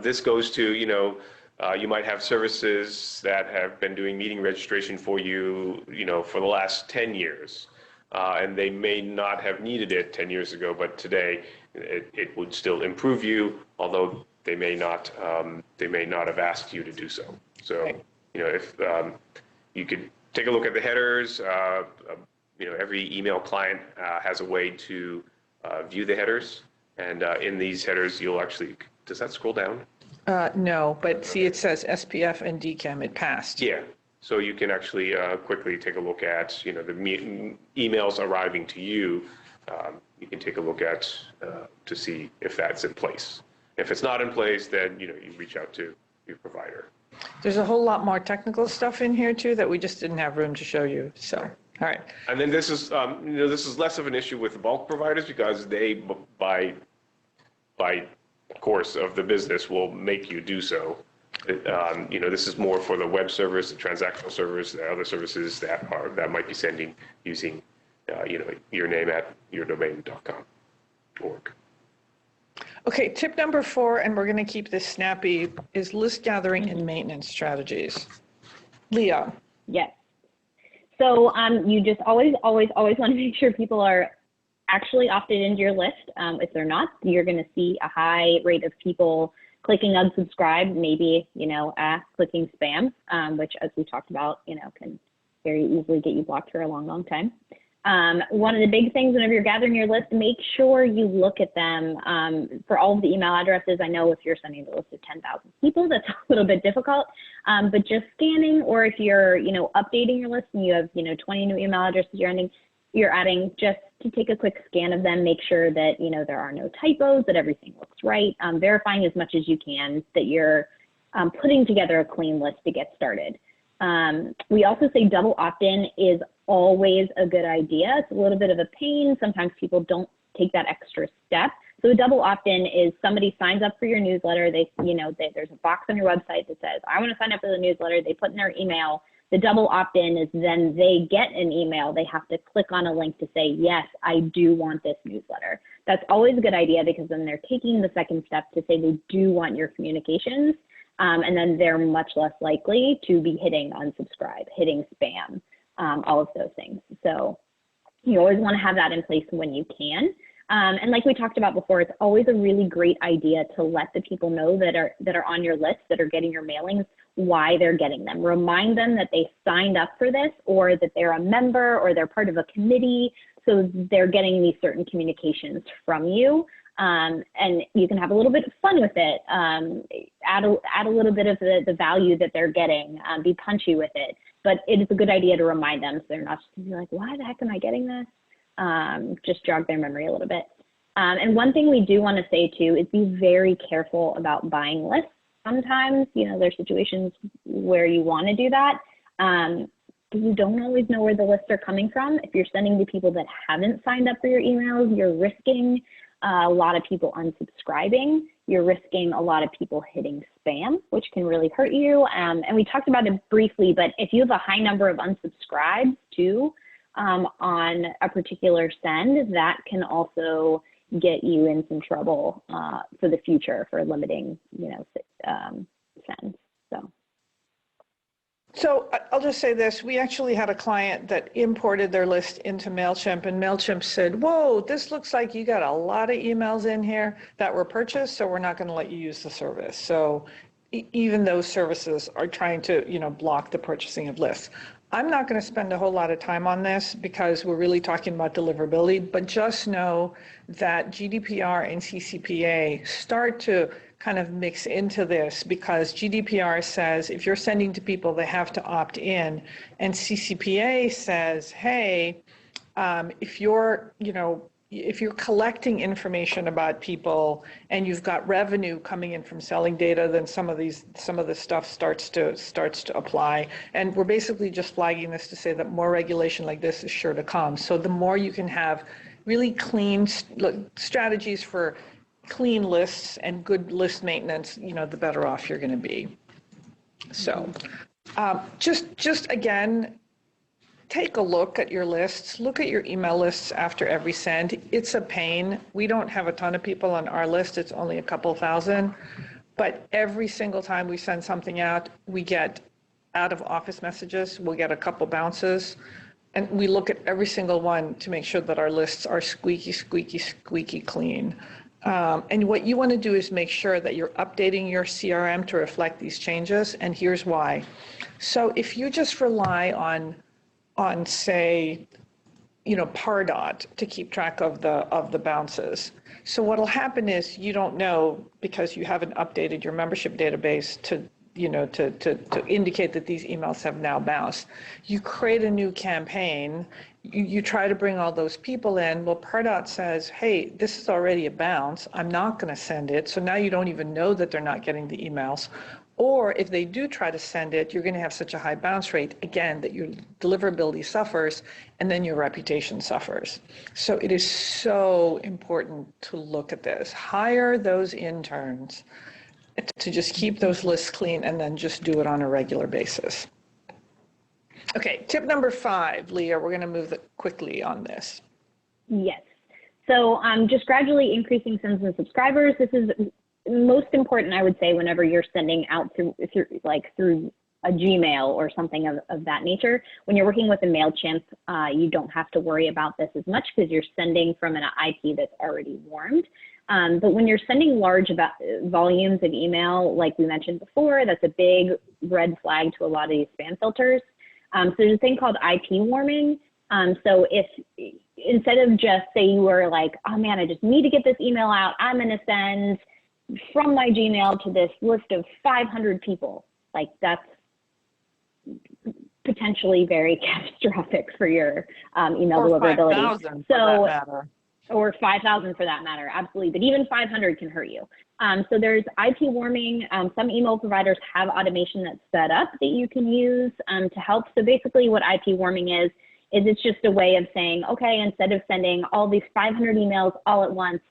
this goes to, you might have services that have been doing meeting registration for you, for the last 10 years. And they may not have needed it 10 years ago, but today it would still improve you, although they may not have asked you to do so. So, right. If you could take a look at the headers, every email client has a way to view the headers, and in these headers, you'll actually, does that scroll down? No, but see, it says SPF and DKIM, it passed. Yeah, so you can actually quickly take a look at, the emails arriving to you. You can take a look at to see if that's in place. If it's not in place, then, you reach out to your provider. There's a whole lot more technical stuff in here too that we just didn't have room to show you, so. All right. And then this is, this is less of an issue with bulk providers because they, by course of the business, will make you do so. This is more for the web servers, the transactional servers, the other services that might be sending using, your name at yourdomain.com.org. Okay, tip number 4, and we're going to keep this snappy, is list gathering and maintenance strategies. Leah. Yes. So you just always want to make sure people are actually opted into your list. If they're not, you're going to see a high rate of people clicking unsubscribe, maybe, clicking spam, which, as we talked about, can very easily get you blocked for a long, long time. One of the big things whenever you're gathering your list, make sure you look at them for all of the email addresses. I know if you're sending the list of 10,000 people, that's a little bit difficult, but just scanning, or if you're, updating your list and you have, 20 new email addresses you're adding, just to take a quick scan of them, make sure that, there are no typos, that everything looks right, verifying as much as you can that you're putting together a clean list to get started. We also say double opt-in is always a good idea. It's a little bit of a pain. Sometimes people don't take that extra step. So a double opt-in is somebody signs up for your newsletter. There's a box on your website that says, I want to sign up for the newsletter. They put in their email. The double opt-in is then they get an email. They have to click on a link to say, yes, I do want this newsletter. That's always a good idea because then they're taking the second step to say they do want your communications. And then they're much less likely to be hitting unsubscribe, hitting spam, all of those things. So you always want to have that in place when you can. And like we talked about before, it's always a really great idea to let the people know that are on your list, that are getting your mailings, why they're getting them. Remind them that they signed up for this, or that they're a member, or they're part of a committee, so they're getting these certain communications from you. And you can have a little bit of fun with it, add a little bit of the value that they're getting, be punchy with it. But it is a good idea to remind them so they're not just gonna be like, why the heck am I getting this? Just jog their memory a little bit. And one thing we do want to say too is be very careful about buying lists. Sometimes, there's situations where you want to do that. But you don't always know where the lists are coming from. If you're sending to people that haven't signed up for your emails, you're risking a lot of people unsubscribing. You're risking a lot of people hitting spam, which can really hurt you. And we talked about it briefly, but if you have a high number of unsubscribes too on a particular send, that can also get you in some trouble for the future for limiting, sends. So I'll just say this, we actually had a client that imported their list into MailChimp, and MailChimp said, whoa, this looks like you got a lot of emails in here that were purchased, so we're not going to let you use the service. So even those services are trying to, block the purchasing of lists. I'm not going to spend a whole lot of time on this because we're really talking about deliverability, but just know that GDPR and CCPA start to kind of mix into this because GDPR says if you're sending to people, they have to opt in. And CCPA says, hey, if you're collecting information about people and you've got revenue coming in from selling data, then some of the stuff starts to apply. And we're basically just flagging this to say that more regulation like this is sure to come. So the more you can have really clean strategies for clean lists and good list maintenance, the better off you're going to be. So just again, take a look at your lists, look at your email lists after every send. It's a pain. We don't have a ton of people on our list. It's only a couple thousand, but every single time we send something out, we get out of office messages. We'll get a couple bounces, and we look at every single one to make sure that our lists are squeaky, squeaky, squeaky clean. And what you want to do is make sure that you're updating your CRM to reflect these changes, and here's why. So if you just rely on say, Pardot to keep track of the bounces. So what'll happen is you don't know because you haven't updated your membership database to indicate that these emails have now bounced. You create a new campaign, you try to bring all those people in. Well, Pardot says, hey, this is already a bounce. I'm not going to send it. So now you don't even know that they're not getting the emails. Or if they do try to send it, you're going to have such a high bounce rate, again, that your deliverability suffers and then your reputation suffers. So it is so important to look at this. Hire those interns to just keep those lists clean and then just do it on a regular basis. Okay, tip number 5, Leah, we're going to move quickly on this. Yes. So just gradually increasing sends and subscribers. This is most important, I would say, whenever you're sending out through a Gmail or something of that nature. When you're working with a MailChimp, you don't have to worry about this as much because you're sending from an IP that's already warmed. But when you're sending large volumes of email, like we mentioned before, that's a big red flag to a lot of these spam filters. So there's a thing called IP warming. So if instead of just say you were like, oh man, I just need to get this email out, I'm going to send from my Gmail to this list of 500 people, like that's potentially very catastrophic for your email deliverability. 5,000 for that matter. Or 5,000 for that matter, absolutely. But even 500 can hurt you. So there's IP warming. Some email providers have automation that's set up that you can use to help. So basically what IP warming is it's just a way of saying, okay, instead of sending all these 500 emails all at once,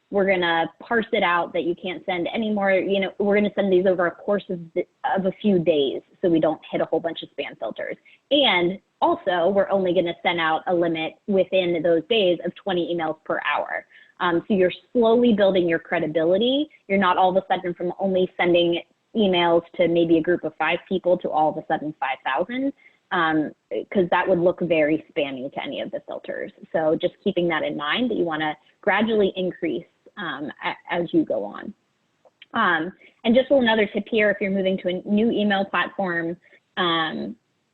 we're going to parse it out that you can't send any more, we're going to send these over a course of a few days so we don't hit a whole bunch of spam filters. And also, we're only going to send out a limit within those days of 20 emails per hour. So you're slowly building your credibility. You're not all of a sudden from only sending emails to maybe a group of 5 people to all of a sudden 5,000, because that would look very spammy to any of the filters. So just keeping that in mind that you want to gradually increase as you go on. And just another tip here, if you're moving to a new email platform,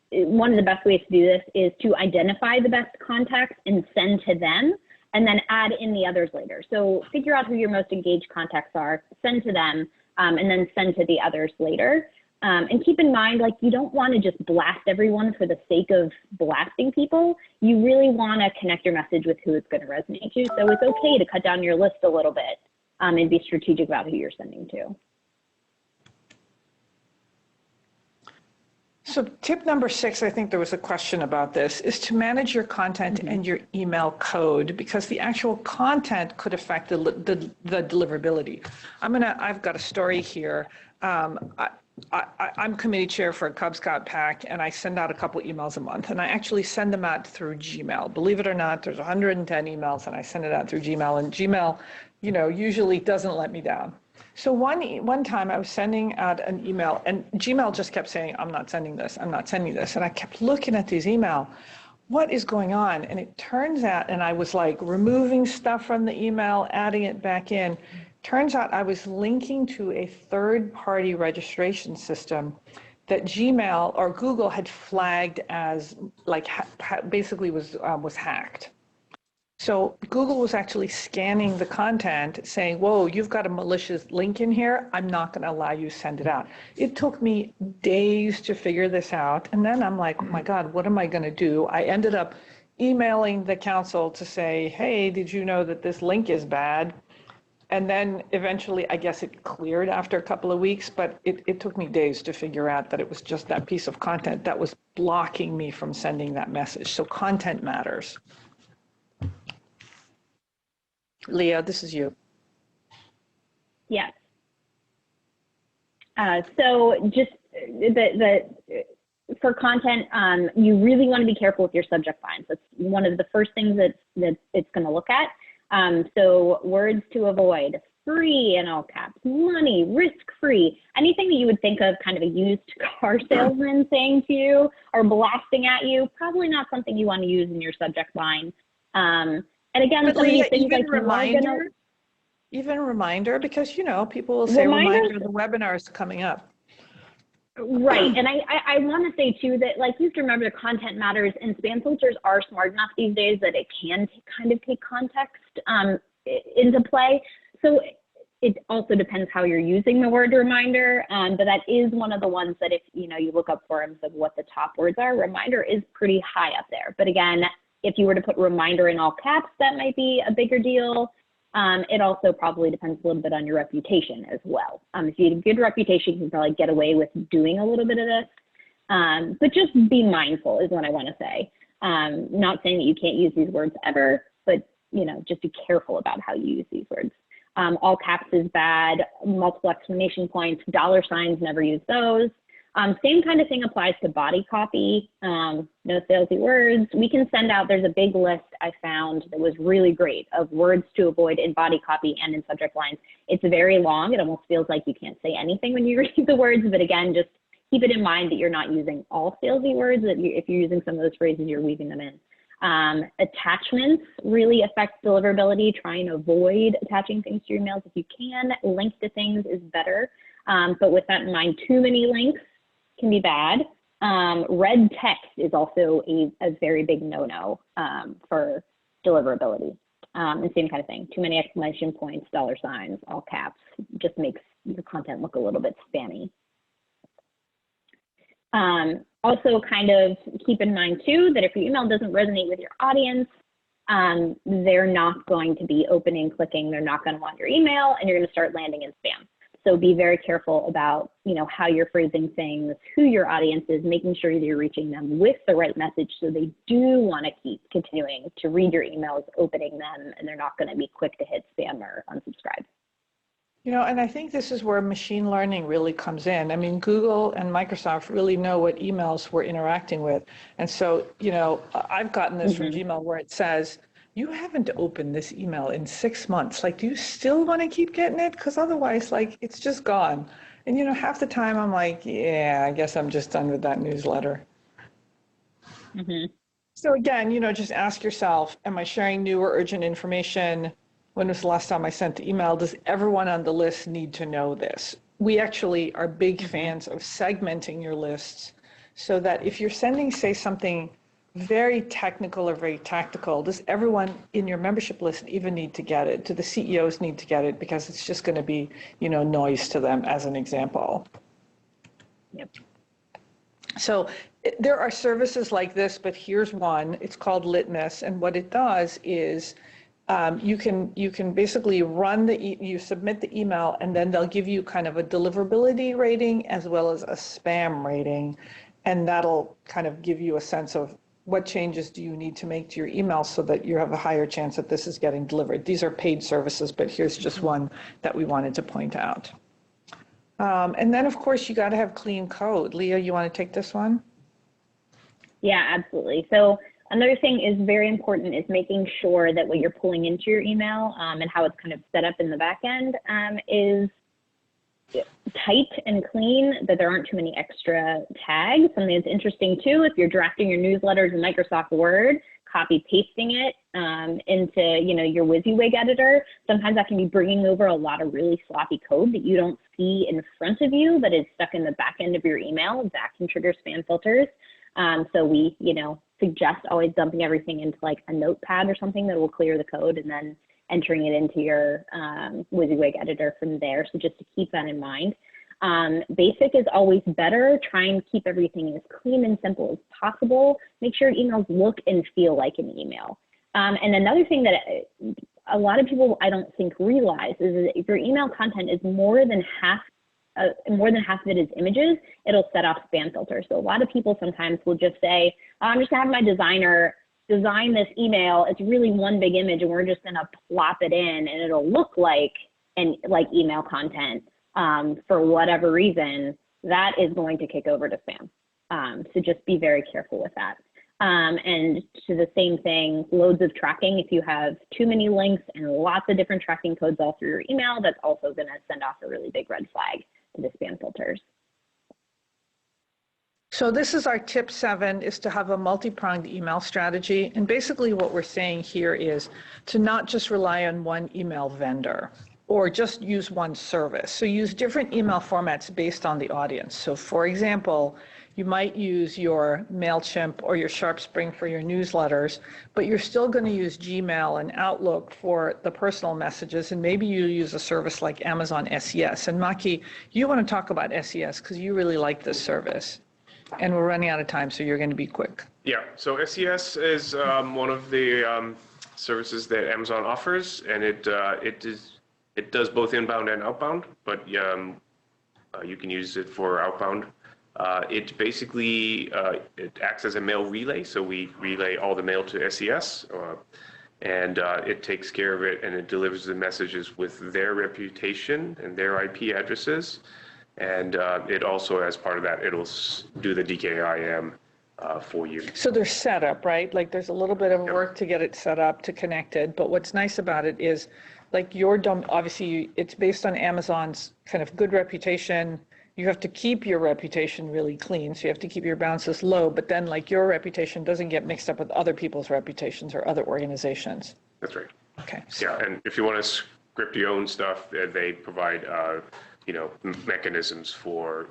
one of the best ways to do this is to identify the best contacts and send to them, and then add in the others later. So figure out who your most engaged contacts are, send to them, and then send to the others later. And keep in mind, like, you don't want to just blast everyone for the sake of blasting people. You really want to connect your message with who it's going to resonate to. So it's okay to cut down your list a little bit and be strategic about who you're sending to. So tip number 6, I think there was a question about this, is to manage your content and your email code, because the actual content could affect the deliverability. I've got a story here. I'm committee chair for a Cub Scout pack, and I send out a couple emails a month, and I actually send them out through Gmail. Believe it or not, there's 110 emails, and I send it out through Gmail, and Gmail, usually doesn't let me down. So one time I was sending out an email and Gmail just kept saying, I'm not sending this, I'm not sending this. And I kept looking at these email, what is going on? And it turns out, and I was like removing stuff from the email, adding it back in. Turns out I was linking to a third-party registration system that Gmail or Google had flagged as like basically was hacked. So Google was actually scanning the content saying, whoa, you've got a malicious link in here. I'm not going to allow you to send it out. It took me days to figure this out. And then I'm like, oh my God, what am I going to do? I ended up emailing the council to say, hey, did you know that this link is bad? And then eventually, I guess it cleared after a couple of weeks, but it took me days to figure out that it was just that piece of content that was blocking me from sending that message. So content matters. Leah, this is you. Yes. So just for content, you really want to be careful with your subject lines. That's one of the first things that it's going to look at. So words to avoid: free in all caps, money, risk-free, anything that you would think of kind of a used car salesman saying to you or blasting at you, probably not something you want to use in your subject line. And again, but some Leah, of these things even reminder, because, you know, people will say, reminder, the webinar is coming up. Right. And I want to say, too, that, like, you have to remember the content matters, and spam filters are smart enough these days that it can kind of take context into play. So it also depends how you're using the word reminder. But that is one of the ones that if, you know, you look up forums of what the top words are, reminder is pretty high up there. But again, if you were to put reminder in all caps, that might be a bigger deal. It also probably depends a little bit on your reputation as well. If you have a good reputation, you can probably get away with doing a little bit of this. But just be mindful is what I want to say. Not saying that you can't use these words ever, but, you know, just be careful about how you use these words. All caps is bad. Multiple exclamation points, dollar signs, never use those. Same kind of thing applies to body copy, no salesy words. We can send out, there's a big list I found that was really great of words to avoid in body copy and in subject lines. It's very long. It almost feels like you can't say anything when you read the words, but again, just keep it in mind that you're not using all salesy words, that if you're using some of those phrases, you're weaving them in. Attachments really affect deliverability. Try and avoid attaching things to your emails if you can. Link to things is better, but with that in mind, too many links can be bad. Red text is also a very big no-no for deliverability. And same kind of thing. Too many exclamation points, dollar signs, all caps, just makes your content look a little bit spammy. Also kind of keep in mind too, that if your email doesn't resonate with your audience, they're not going to be opening, clicking, they're not going to want your email, and you're going to start landing in spam. So be very careful about, you know, how you're phrasing things, who your audience is, making sure that you're reaching them with the right message so they do want to keep continuing to read your emails, opening them, and they're not going to be quick to hit spam or unsubscribe. You know, and I think this is where machine learning really comes in. I mean, Google and Microsoft really know what emails we're interacting with. And so, you know, I've gotten this from Gmail where it says, you haven't opened this email in 6 months. Like, do you still want to keep getting it? Because otherwise, like, it's just gone. And, you know, half the time I'm like, yeah, I guess I'm just done with that newsletter. So again, you know, just ask yourself, am I sharing new or urgent information? When was the last time I sent the email? Does everyone on the list need to know this? We actually are big fans of segmenting your lists so that if you're sending, say, something very technical or very tactical, does everyone in your membership list even need to get it? Do the CEOs need to get it? Because it's just going to be, you know, noise to them, as an example. Yep. So there are services like this, but here's one. It's called Litmus, and what it does is you can basically run you submit the email, and then they'll give you kind of a deliverability rating as well as a spam rating, and that'll kind of give you a sense of what changes do you need to make to your email so that you have a higher chance that this is getting delivered. These are paid services, but here's just one that we wanted to point out. And then, of course, you got to have clean code. Leah, you want to take this one? Yeah, absolutely. So another thing is very important is making sure that what you're pulling into your email and how it's kind of set up in the back end is tight and clean, that there aren't too many extra tags. Something that's interesting too, if you're drafting your newsletters in Microsoft Word, copy pasting it into your WYSIWYG editor, sometimes that can be bringing over a lot of really sloppy code that you don't see in front of you, but is stuck in the back end of your email. That can trigger spam filters. So we suggest always dumping everything into like a notepad or something that will clear the code, and then entering it into your WYSIWYG editor from there. So just to keep that in mind. Basic is always better. Try and keep everything as clean and simple as possible. Make sure emails look and feel like an email. And another thing that a lot of people I don't think realize is that if your email content is more than half of it is images, it'll set off spam filters. So a lot of people sometimes will just say, oh, I'm just gonna have my designer design this email. It's really one big image and we're just gonna plop it in and it'll look like email content. For whatever reason, that is going to kick over to spam. So just be very careful with that. And to the same thing, loads of tracking. If you have too many links and lots of different tracking codes all through your email, that's also going to send off a really big red flag to the spam filters. So this is our tip 7, is to have a multi-pronged email strategy. And basically what we're saying here is to not just rely on one email vendor or just use one service. So use different email formats based on the audience. So for example, you might use your MailChimp or your SharpSpring for your newsletters, but you're still going to use Gmail and Outlook for the personal messages, and maybe you use a service like Amazon SES. And Maki, you want to talk about SES because you really like this service. And we're running out of time, so you're going to be quick. Yeah, so SES is one of the services that Amazon offers, and it does both inbound and outbound, but you can use it for outbound. It basically it acts as a mail relay, so we relay all the mail to SES, and it takes care of it, and it delivers the messages with their reputation and their IP addresses, and it also, as part of that, it'll do the DKIM for you. So there's setup, right? Like there's a little bit of work to get it set up, to connect it, but what's nice about it is like obviously it's based on Amazon's kind of good reputation. You have to keep your reputation really clean, so you have to keep your bounces low, but then like your reputation doesn't get mixed up with other people's reputations or other organizations. That's right. Okay. So. Yeah, and if you want to script your own stuff, they provide mechanisms for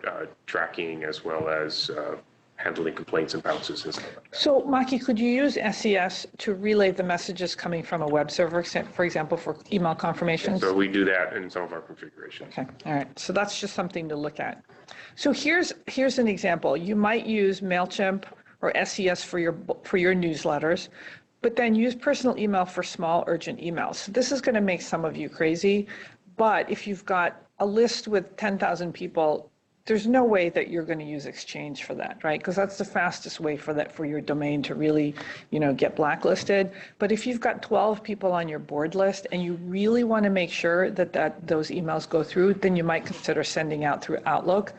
tracking as well as handling complaints and bounces and stuff like that. So Maki, could you use SES to relay the messages coming from a web server, for example, for email confirmations? So we do that in some of our configurations. Okay, all right. So that's just something to look at. So here's an example. You might use MailChimp or SES for your newsletters, but then use personal email for small urgent emails. So this is going to make some of you crazy, but if you've got a list with 10,000 people, there's no way that you're going to use Exchange for that, right? Because that's the fastest way for your domain to really, get blacklisted. But if you've got 12 people on your board list and you really want to make sure that those emails go through, then you might consider sending out through Outlook,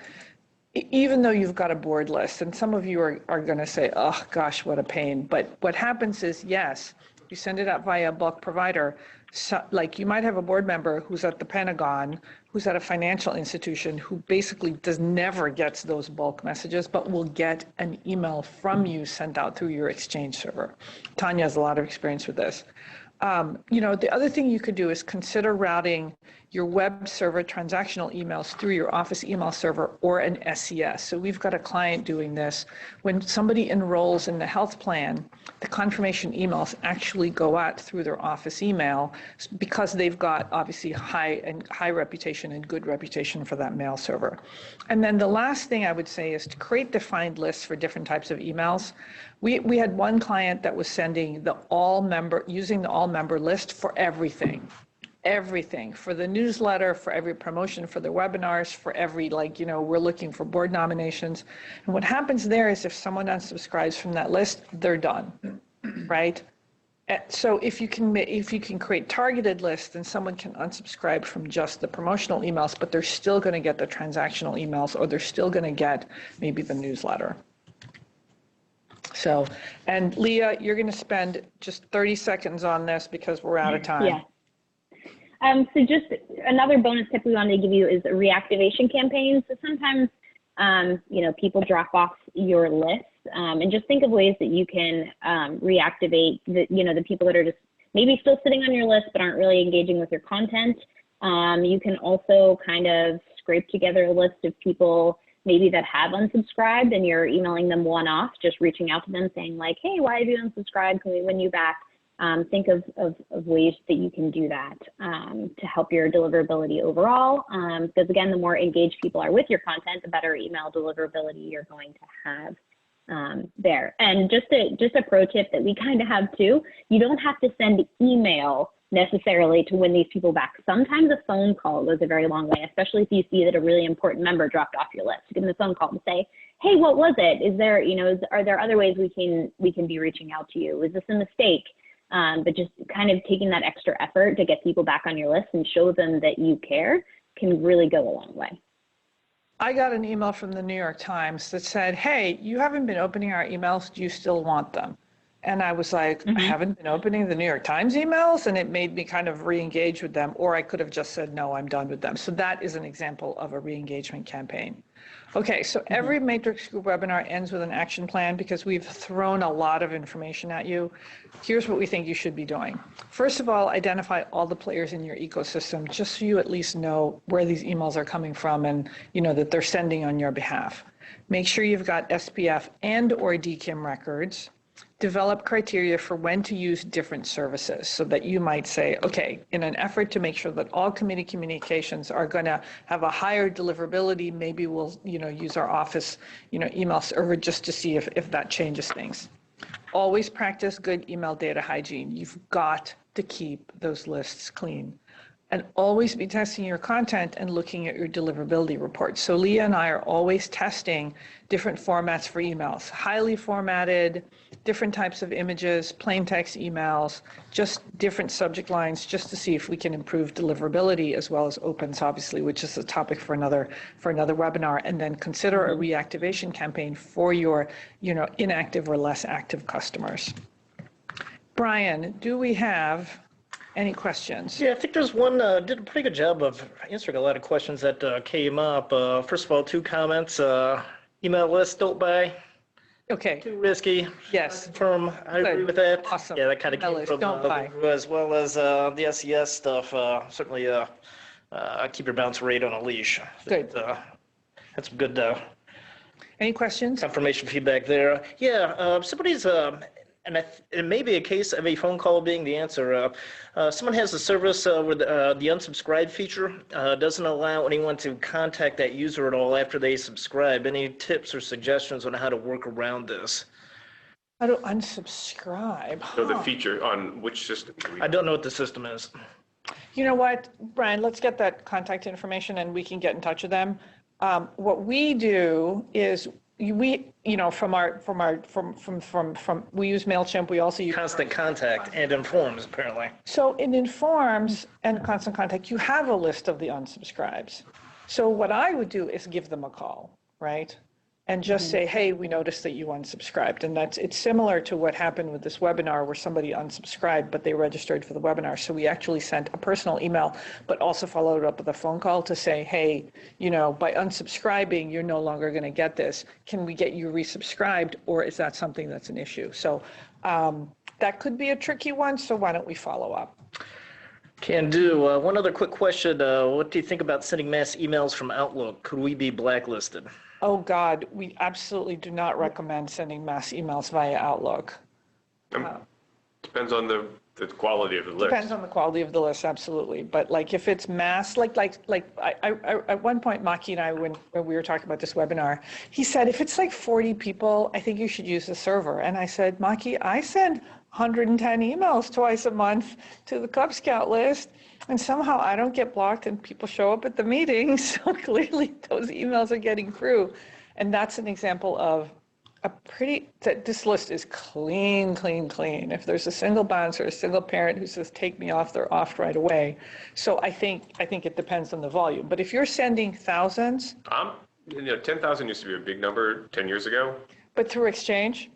even though you've got a board list. And some of you are going to say, oh gosh, what a pain. But what happens is, yes, you send it out via a bulk provider. So, like you might have a board member who's at the Pentagon, who's at a financial institution, who basically never gets those bulk messages, but will get an email from you sent out through your Exchange server. Tanya has a lot of experience with this. The other thing you could do is consider routing your web server transactional emails through your Office email server or an SES. So we've got a client doing this. When somebody enrolls in the health plan, the confirmation emails actually go out through their Office email because they've got obviously high reputation and good reputation for that mail server. And then the last thing I would say is to create defined lists for different types of emails. We had one client that was sending using the all member list for everything, for the newsletter, for every promotion, for the webinars, for every, we're looking for board nominations. And what happens there is if someone unsubscribes from that list, they're done, right? So if you can create targeted lists, then someone can unsubscribe from just the promotional emails, but they're still going to get the transactional emails, or they're still going to get maybe the newsletter. So, and Leah, you're going to spend just 30 seconds on this because we're out of time. Yeah. So just another bonus tip we wanted to give you is a reactivation campaign. So sometimes, people drop off your list, and just think of ways that you can reactivate the people that are just maybe still sitting on your list but aren't really engaging with your content. You can also kind of scrape together a list of people maybe that have unsubscribed and you're emailing them one-off, just reaching out to them saying like, hey, why have you unsubscribed? Can we win you back? Think of ways that you can do that to help your deliverability overall. Because again, the more engaged people are with your content, the better email deliverability you're going to have there. And just a pro tip that we kind of have too, you don't have to send email necessarily to win these people back. Sometimes a phone call goes a very long way, especially if you see that a really important member dropped off your list. Give them a phone call and say, hey, what was it? Is there, are there other ways we can be reaching out to you? Is this a mistake? But just kind of taking that extra effort to get people back on your list and show them that you care can really go a long way. I got an email from the New York Times that said, hey, you haven't been opening our emails. Do you still want them? And I was like, I haven't been opening the New York Times emails, and it made me kind of re-engage with them, or I could have just said, no, I'm done with them. So that is an example of a re-engagement campaign. Okay, so every Matrix Group webinar ends with an action plan because we've thrown a lot of information at you. Here's what we think you should be doing. First of all, identify all the players in your ecosystem, just so you at least know where these emails are coming from and that they're sending on your behalf. Make sure you've got SPF and or DKIM records. Develop criteria for when to use different services so that you might say, okay, in an effort to make sure that all committee communications are going to have a higher deliverability, maybe we'll use our office email server just to see if that changes things. Always practice good email data hygiene. You've got to keep those lists clean. And always be testing your content and looking at your deliverability reports. So Leah and I are always testing different formats for emails, highly formatted, different types of images, plain text emails, just different subject lines, just to see if we can improve deliverability, as well as opens, obviously, which is a topic for another webinar. And then consider a reactivation campaign for your inactive or less active customers. Brian, do we have any questions? Yeah, I think there's one, did a pretty good job of answering a lot of questions that came up. First of all, 2 comments. Email list, don't buy. Okay. Too risky. Yes. Confirm, I agree with that. Awesome. Yeah, that kind of came from Don't buy. as well as the SES stuff. Certainly keep your bounce rate on a leash. Good. That's some good Any questions? confirmation feedback there. Yeah, somebody's, and it may be a case of a phone call being the answer. Someone has a service where the unsubscribe feature doesn't allow anyone to contact that user at all after they subscribe. Any tips or suggestions on how to work around this? How to unsubscribe? So the feature on which system? I don't know what the system is. You know what, Brian, let's get that contact information and we can get in touch with them. What we do is we use MailChimp. We also use Constant Contact and Informs, apparently. So in Informs and Constant Contact, you have a list of the unsubscribes. So what I would do is give them a call, right? And just say, hey, we noticed that you unsubscribed. And it's similar to what happened with this webinar where somebody unsubscribed, but they registered for the webinar. So we actually sent a personal email, but also followed up with a phone call to say, hey, by unsubscribing, you're no longer going to get this. Can we get you resubscribed, or is that something that's an issue? So that could be a tricky one. So why don't we follow up? Can do. One other quick question. What do you think about sending mass emails from Outlook? Could we be blacklisted? Oh, God, we absolutely do not recommend sending mass emails via Outlook. Depends on the quality of the list. Depends on the quality of the list, absolutely. But like if it's mass, like I at one point, Maki and I, when we were talking about this webinar, he said, if it's like 40 people, I think you should use the server. And I said, Maki, I send 110 emails twice a month to the Cub Scout list. And somehow I don't get blocked and people show up at the meetings. So clearly those emails are getting through. And that's an example of this list is clean, clean, clean. If there's a single bouncer, a single parent who says, take me off, they're off right away. So I think it depends on the volume. But if you're sending thousands. 10,000 used to be a big number 10 years ago. But through Exchange?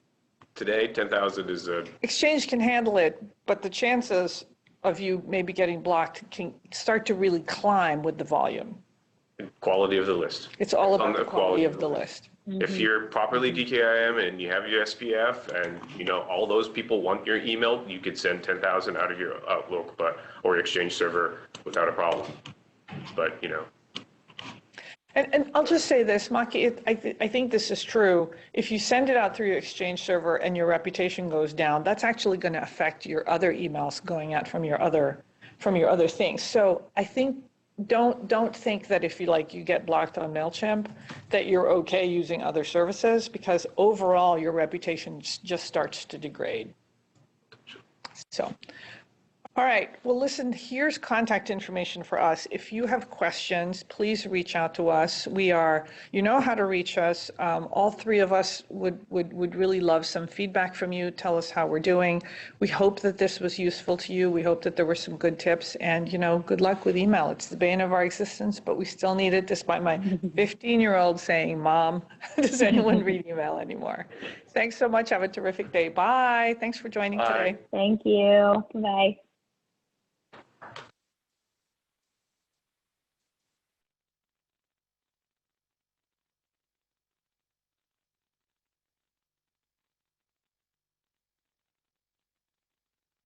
Today, 10,000 is a... Exchange can handle it, but the chances of you maybe getting blocked can start to really climb with the volume. Quality of the list. It's all on about the quality of the list. If you're properly DKIM and you have your SPF and you know all those people want your email, you could send 10,000 out of your Outlook or Exchange server without a problem. But you know. And I'll just say this, Maki, I think this is true. If you send it out through your Exchange server and your reputation goes down, that's actually going to affect your other emails going out from your other things. So I think don't think that if you get blocked on MailChimp that you're okay using other services, because overall your reputation just starts to degrade. So. All right, well, listen, here's contact information for us. If you have questions, please reach out to us. You know how to reach us. All three of us would really love some feedback from you. Tell us how we're doing. We hope that this was useful to you. We hope that there were some good tips, and, good luck with email. It's the bane of our existence, but we still need it, despite my 15-year-old saying, Mom, does anyone read email anymore? Thanks so much. Have a terrific day. Bye. Thanks for joining today. Thank you. Bye.